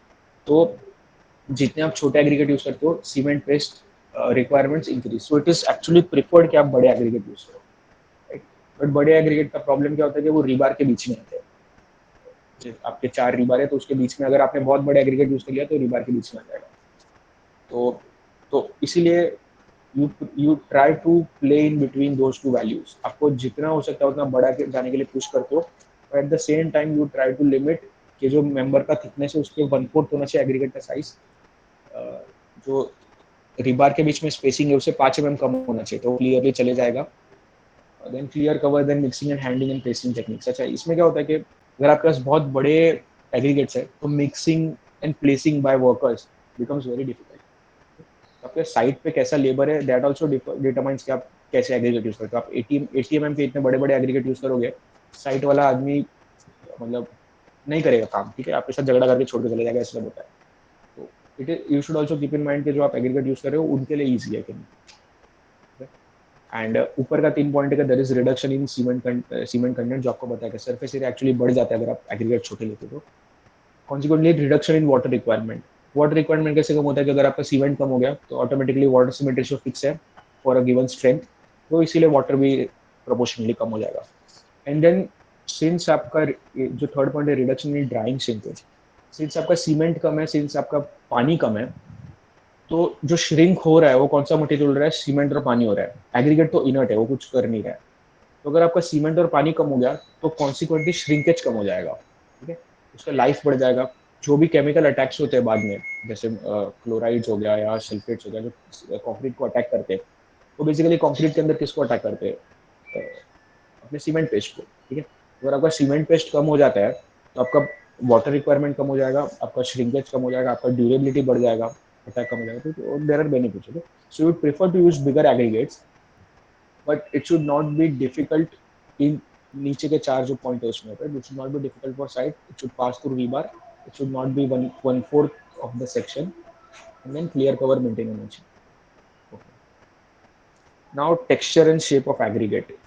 तो जितने आप छोटे एग्रीगेट यूज करते हो cement paste requirements increase, so it is actually preferred कि आप बड़े एग्रीगेट यूज करो, राइट। बट बड़े एग्रीगेट का प्रॉब्लम क्या होता है कि वो रिबार के बीच में आते हैं। आपके 4 रिबार है तो उसके बीच में अगर आपने बहुत बड़े एग्रीगेट यूज कर लिया तो रिबार के बीच में आ जाएगा। तो इसीलिए you try to play in between those two values. आपको जितना हो सकता है उतना बड़ा जाने के लिए पुश करते हो, और at the same time you try to limit कि जो मेंबर का थिकनेस है उसके 1/4 होना चाहिए एग्रीगेट का साइज, जो रिबार के बीच में स्पेसिंग है उसे 5 mm कम होना चाहिए, तो क्लियरली चले जाएगा। Then clear cover, then mixing and handling and pasting techniques. अच्छा, इसमें क्या होता है कि अगर आपके पास बहुत बड़े एग्रीगेट्स है तो mixing and placing by workers becomes very difficult. आपके साइट पे कैसा लेबर है दैट आल्सो डिटरमाइंस कि आप कैसे एग्रीगेट यूज करते हो। आप 80 mm के इतने बड़े बड़े एग्रीगेट यूज करोगे, साइट वाला आदमी मतलब नहीं करेगा काम, ठीक है, आपके साथ झगड़ा करके छोड़ के चले जाएगा, ऐसा होता है। तो it is you should also keep in mind कि जो आप एग्रीगेट यूज कर रहे हो उनके लिए ईजी है कि नहीं। एंड ऊपर का 3 पॉइंट है, there is reduction in cement content, जो आपको बताया कि सरफेस एरिया एक्चुअली बढ़ जाता है अगर आप एग्रीगेट छोटे लेते हो। Consequently reduction in water requirement, water requirement कैसे कम होता है कि अगर आपका सीमेंट कम हो गया तो automatically water cement ratio fix है फॉर अ गिवन स्ट्रेंथ, तो इसीलिए वाटर भी प्रोपोर्शनली कम हो जाएगा। एंड देन सिंस आपका जो थर्ड पॉइंट है reduction in drawing shrinkage, since आपका सीमेंट कम है, सिंस आपका पानी कम है, तो जो श्रिंक हो रहा है वो कौन सा मटेरियल हो रहा है, सीमेंट और पानी हो रहा है। एग्रीगेट तो इनर्ट है, वो कुछ कर नहीं रहा है। तो अगर आपका सीमेंट और पानी कम हो गया तो कॉन्सिक्वेंटली श्रिंकेज कम हो जाएगा, ठीक है, उसका लाइफ बढ़ जाएगा। जो भी केमिकल अटैक्स होते हैं बाद में, जैसे क्लोराइड्स हो गया या सल्फेट्स हो गया, जो कंक्रीट को अटैक करते हैं, तो बेसिकली कंक्रीट के अंदर किसको अटैक करते हैं, अपने सीमेंट पेस्ट को, ठीक है। अगर आपका सीमेंट पेस्ट कम हो जाता है तो आपका वाटर रिक्वायरमेंट कम हो जाएगा, आपका श्रिंकेज कम हो जाएगा, आपका ड्यूरेबिलिटी बढ़ जाएगा, अटैक कम हो जाएगा। तो there are benefits, okay. So you prefer to use bigger aggregates, but it should not be difficult in, नीचे के 4 जो पॉइंट है उसमें, it should not be difficult for site, it should pass through rebar, it should not be 1/4 of the section, and then clear cover maintain होना चाहिए। Now texture and shape of aggregate,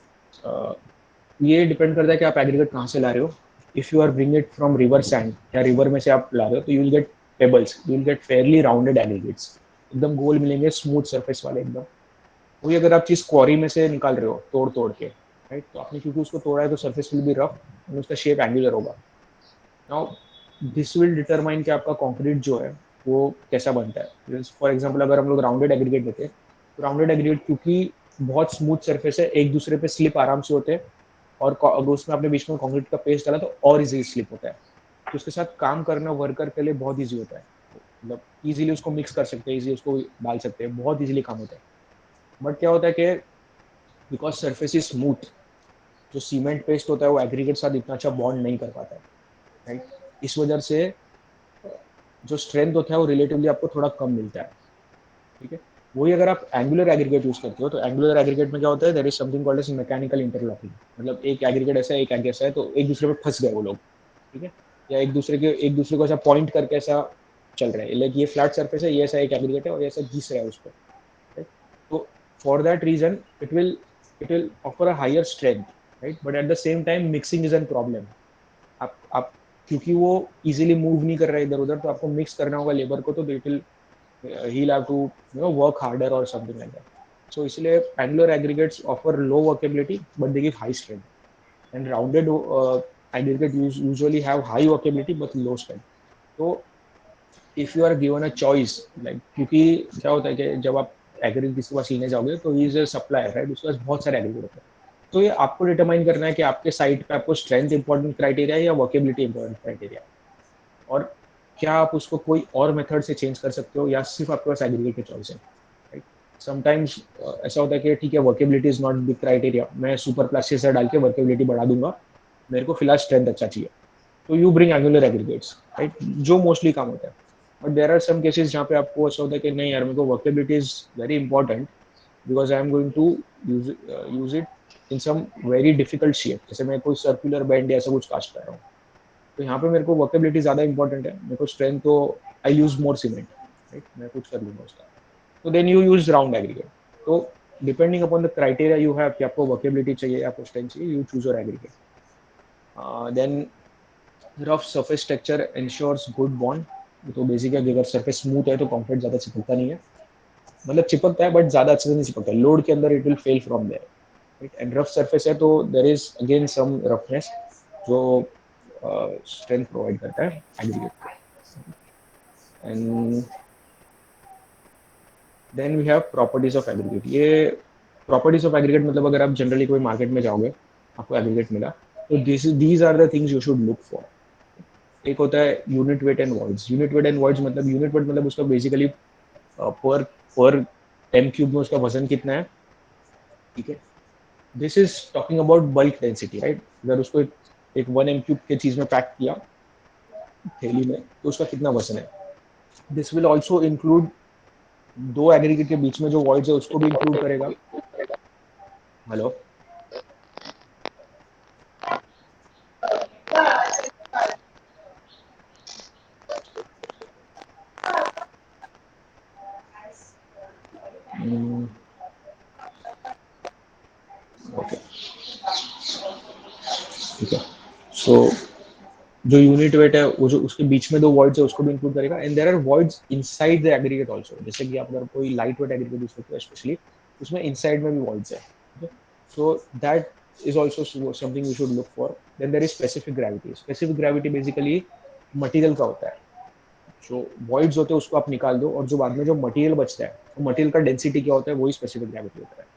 ये depend करता है कि आप aggregate कहाँ से ला रहे हो। If you are bring it from river sand, या रिवर में से आप ला रहे हो, तो you will get pebbles, you will get fairly rounded aggregates, एकदम गोल मिलेंगे, स्मूथ सरफेस वाले एकदम। वही अगर आप चीज क्वारी में से निकाल रहे हो तोड़ तोड़ के, राइट, तो आपने क्योंकि उसको तोड़ा है तो सरफेस विल बी रफ और उसका शेप एंगुलर होगा। नाउ दिस विल डिटरमाइन कि आपका कंक्रीट जो है वो कैसा बनता है। फॉर एग्जांपल अगर हम लोग राउंडेड एग्रीगेट लेते हैं, तो राउंडेड एग्रीगेट क्योंकि बहुत स्मूथ सरफेस है, एक दूसरे पे स्लिप आराम से होते हैं, और अगर उसमें आपने बीच में कंक्रीट का पेस्ट डाला तो और इजी स्लिप होता है, तो उसके साथ काम करना वर्कर के लिए बहुत इजी होता है, मतलब इजीली उसको मिक्स कर सकते हैं, इजी उसको डाल सकते हैं, बहुत इजीली काम होता है। बट क्या होता है कि बिकॉज सरफेस इज स्मूथ, जो सीमेंट पेस्ट होता है वो एग्रीगेट साथ इतना अच्छा बॉन्ड नहीं कर पाता है, राइट। इस वजह से जो स्ट्रेंथ होता है वो रिलेटिवली आपको थोड़ा कम मिलता है, ठीक है। वही अगर आप एंगुलर एग्रीगेट यूज करते हो, तो एंगुलर एग्रीगेट में क्या होता है, there is something called as mechanical interlocking, मतलब एक एग्रीगेट ऐसा है, एक एग ऐसा है, तो एक दूसरे पे फंस गए वो लोग, ठीक है, या एक दूसरे को ऐसा पॉइंट करके ऐसा चल रहा है, लाइक ये फ्लैट सरफेस है, ये ऐसा एक एग्रीगेट है और ये ऐसा घिस रहा है उस पर, right? So for that reason, it will offer a higher strength, right? But at the same time, mixing is a problem. आप क्योंकि वो इजीली मूव नहीं कर रहा है इधर उधर, तो आपको मिक्स करना होगा लेबर को, तो it will he'll have to work harder or something like that. So इसलिए angular aggregates offer low workability but they give high strength, and rounded aggregate usually have high workability but low strength. So if you are given a choice, like क्योंकि क्या होता है कि जब आप aggregate किसी के पास लेने जाओगे तो he is a supplier, right, उसके पास बहुत सारे एग्रीगेट होते हैं। तो ये आपको डिटरमाइन करना है कि आपके साइट पे आपको स्ट्रेंथ इंपॉर्टेंट क्राइटेरिया है या वर्केबिलिटी इंपॉर्टेंट क्राइटेरिया है, और क्या आप उसको कोई और मेथड से चेंज कर सकते हो या सिर्फ आपके पास एग्रीगेट की चॉइस है, राइट। समटाइम्स ऐसा होता है कि ठीक है, workability is not big criteria, मैं सुपर प्लास्टिक डाल के वर्केबिलिटी बढ़ा दूंगा, मेरे को फिलहाल स्ट्रेंथ अच्छा चाहिए, तो you bring angular aggregates, right, जो मोस्टली काम होता है। But there are some cases जहाँ पे आपको ऐसा होता है कि नहीं यार, मेरे को workability is very important because I am going to use it in some very difficult shape, जैसे मैं कोई सर्कुलर बैंड या ऐसा कुछ कास्ट कर रहा हूँ, तो यहाँ पे मेरे को वर्केबिलिटी ज्यादा इंपॉर्टेंट है, मेरे को स्ट्रेंथ तो I use more cement, right, मैं कुछ कर लूंगा उसका, तो then you use round aggregate. तो depending upon the criteria you have कि आपको वर्केबिलिटी चाहिए, आपको स्ट्रेंथ चाहिए, you choose your aggregate. Then rough surface texture ensures good bond, तो बेसिकली अगर सरफेस स्मूथ है तो कंक्रीट ज्यादा चिपकता नहीं है, मतलब चिपकता है बट ज्यादा अच्छे से नहीं चिपकता, लोड के अंदर it will fail from there, right. And rough surface है तो there is again some roughness जो स्ट्रेंथ प्रोवाइड करता है एग्रीगेट को। And then we have properties of aggregate. ये प्रॉपर्टीज ऑफ एग्रीगेट मतलब अगर आप जनरली कोई मार्केट में जाओगे, आपको एग्रीगेट मिला, तो these are the things you should look for. एक होता है unit weight and voids. Unit weight and voids मतलब यूनिट वेट मतलब उसका बेसिकली पर पर एम क्यूब में उसका वजन कितना है, ठीक है। This is talking about bulk density, right. अगर उसको एक 1 m³ के चीज में पैक किया थैली में, तो उसका कितना वजन है। दिस विल ऑल्सो इंक्लूड दो एग्रीगेट के बीच में जो वॉइड्स है उसको भी इंक्लूड करेगा, हेलो। ओके, ठीक है। सो जो यूनिट वेट है वो जो उसके बीच में दो वॉइड्स है उसको भी इंक्लूड करेगा, and there are voids inside the aggregate also. जैसे कि आप अगर कोई लाइट वेट एग्रीगेट यूज करते हो स्पेशली, उसमें इनसाइड में भी वॉइड्स है। So that is also something you should look for. Then there is specific gravity. Specific gravity basically material का होता है। जो वॉइड्स होते हैं उसको आप निकाल दो, और जो बाद में जो मटेरियल बचता है, वो मटेरियल का डेंसिटी क्या होता है, वही स्पेसिफिक ग्रेविटी होता है।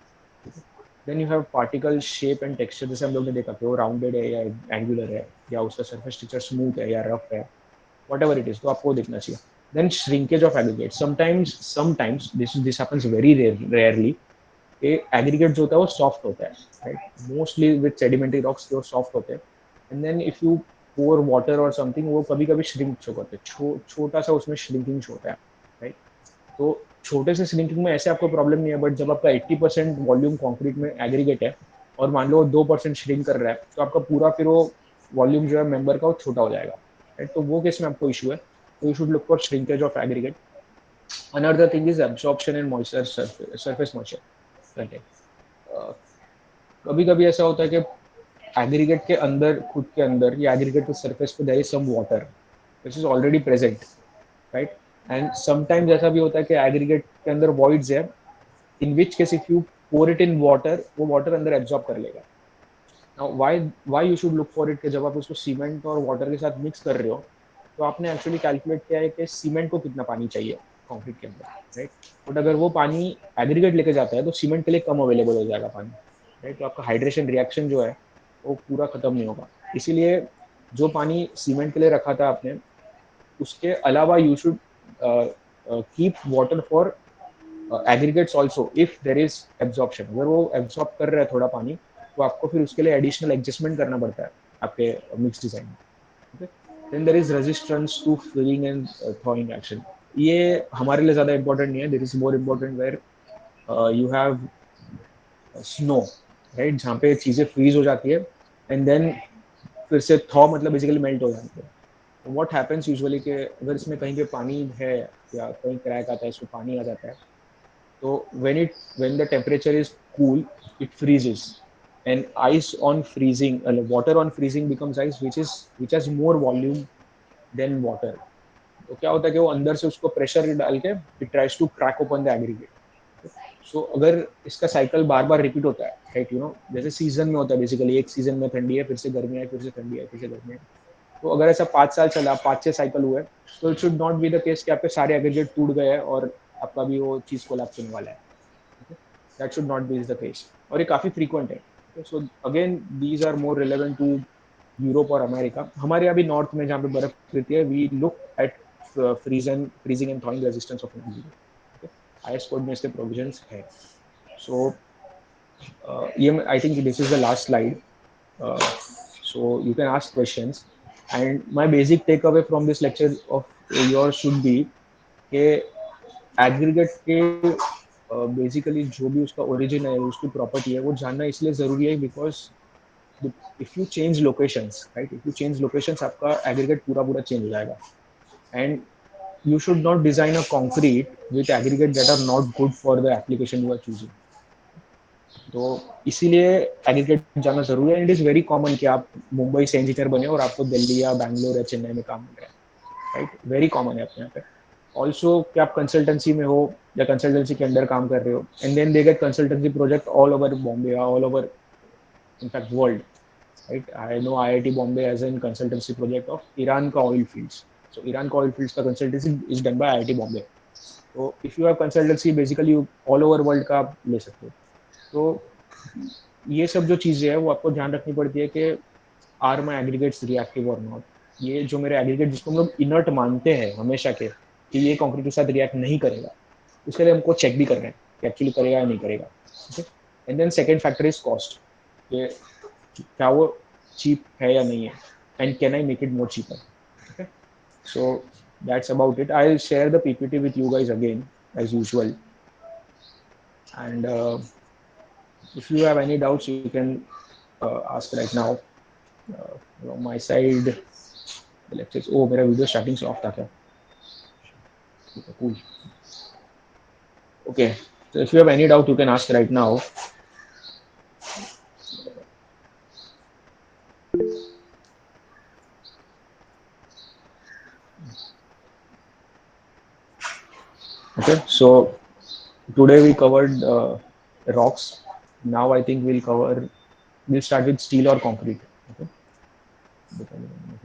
Then you have particle shape and texture. जैसे हम लोग ने देखा कि वो राउंडेड है या एंगुलर है, या उसका सरफेस टेक्सचर स्मूथ है या रफ है, वट एवर इट इज, तो आपको देखना चाहिए। Then shrinkage of aggregate. Sometimes this happens very rarely, aggregate जो होता है वो सॉफ्ट होता है, राइट। मोस्टली विद सेडिमेंटरी रॉक्स जो सॉफ्ट होते हैं, and then if you pour water और समथिंग, वो कभी कभी श्रिंक शो करते हैं, छोटा सा उसमें श्रिंकिंग शो होता है, राइट। तो छोटे से श्रिंकिंग में ऐसे आपको प्रॉब्लम नहीं है, बट जब आपका 80% वॉल्यूम कॉन्क्रीट में एग्रीगेट है और मान लो 2% श्रिंक कर रहा है, तो आपका पूरा फिर वो वॉल्यूम जो है मेंबर का वो छोटा हो जाएगा, राइट। तो वो केस में आपको इशू है, तो you should look for shrinkage of aggregate. Another thing is absorption and moisture, surface moisture content. कभी कभी ऐसा होता है कि एग्रीगेट के अंदर, खुद के अंदर या एग्रीगेट के सरफेस पे there is some water which is already present, right. And sometimes ऐसा भी होता है कि एग्रीगेट के अंदर वॉइड्स है, in which case if you pour it in water, वो वाटर अंदर एब्जॉर्ब कर लेगा। Now why you should look for it, कि जब आप उसको सीमेंट और वाटर के साथ मिक्स कर रहे हो, तो आपने एक्चुअली कैलकुलेट किया है कि सीमेंट को कितना पानी चाहिए कंक्रीट के अंदर, राइट। बट अगर वो पानी एग्रीगेट लेके जाता है तो सीमेंट के लिए कम अवेलेबल हो जाएगा पानी, राइट। तो आपका हाइड्रेशन रिएक्शन जो है वो पूरा खत्म नहीं होगा। इसीलिए जो पानी सीमेंट के लिए रखा था आपने, उसके अलावा you should keep water for aggregates also if there is absorption. अगर वो एब्जॉर्ब कर रहा है थोड़ा पानी, तो आपको फिर उसके लिए एडिशनल एडजस्टमेंट करना पड़ता है आपके मिक्स डिजाइन में, okay. Then there is resistance to filling and thawing action. ये हमारे लिए ज्यादा इंपॉर्टेंट नहीं है, there is more important where you have snow, right, जहाँ पे चीजें फ्रीज हो जाती है एंड देन फिर से थॉ मतलब बेसिकली मेल्ट हो जाती है। व्हाट हैपेंस यूजुअली कि अगर इसमें कहीं पे पानी है या कहीं क्रैक आता है, इसमें पानी आ जाता है, तो when the temperature is cool, it freezes, and ice on freezing, water on freezing becomes ice, which has more volume than water. तो क्या होता है कि वो अंदर से उसको प्रेशर डाल के it tries to crack open the aggregate. So अगर इसका साइकिल बार बार रिपीट होता है, राइट, यू नो, जैसे सीजन में होता है बेसिकली, एक सीजन में ठंडी है, फिर से गर्मी है, फिर से ठंडी है, फिर से गर्मी है। तो अगर ऐसा 5 साल चला, 5-6 साइकिल हुए, तो it should not be the case कि आपके सारे एग्रीगेट टूट गए और आपका भी वो चीज कोलैप्स होने वाला है। That should not be the case, और ये काफी फ्रीक्वेंट है। So again these are more relevant to Europe और अमेरिका। हमारे यहाँ भी नॉर्थ में जहाँ पे बर्फ गिरती है, we look at freezing and thawing resistance of aggregate. IS code में इसके प्रोविजंस है। सो ये I think this is the last slide, so you can ask questions, and my basic takeaway from this lecture of yours should be कि aggregate के basically जो भी उसका origin है, उसकी प्रॉपर्टी है, वो जानना इसलिए जरूरी है because if you change locations, right, if you change locations, आपका एग्रीगेट पूरा पूरा चेंज हो जाएगा। And you should not design a concrete with aggregate that are not good for the application you are choosing. तो इसीलिए aggregate जाना जरूरी है। And it is very common कि आप मुंबई से इंजीनियर बने और आपको दिल्ली या बैंगलोर या चेन्नई में काम मिल रहा है, राइट, वेरी कॉमन है अपने यहाँ पे। ऑल्सो कि आप कंसल्टेंसी में हो या कंसल्टेंसी के अंडर काम कर रहे हो, and then they get consultancy project all over Bombay, all over in fact world, right. I know IIT Bombay as an consultancy project of Iran का ऑयल फील्ड्स। सो ईरान का ऑयल फील्ड्स का consultancy is done by IIT Bombay. तो if you have consultancy basically all over world का आप ले सकते हो। तो ये सब जो चीजें हैं वो आपको ध्यान रखनी पड़ती है कि आर माई एग्रीगेट्स रिएक्टिव और नॉट। ये जो मेरे एग्रीगेट जिसको हम लोग इनर्ट मानते हैं हमेशा के कि ये कंक्रीट के साथ रिएक्ट नहीं करेगा, उसके लिए हमको चेक भी करना है कि एक्चुअली करेगा या नहीं करेगा, okay. And then second factor is cost, कि क्या वो चीप है या नहीं है, and can I make it more cheaper, okay. So that's about it. I will share the PPT with you guys again as usual, and if you have any doubts, you can ask right now. From my side, the lectures. Oh, मेरा video starting से off था क्या? Cool. Okay. So if you have any doubt, you can ask right now. Okay. So today we covered rocks. Now I think we'll start with steel or concrete. Okay. Depending on the material.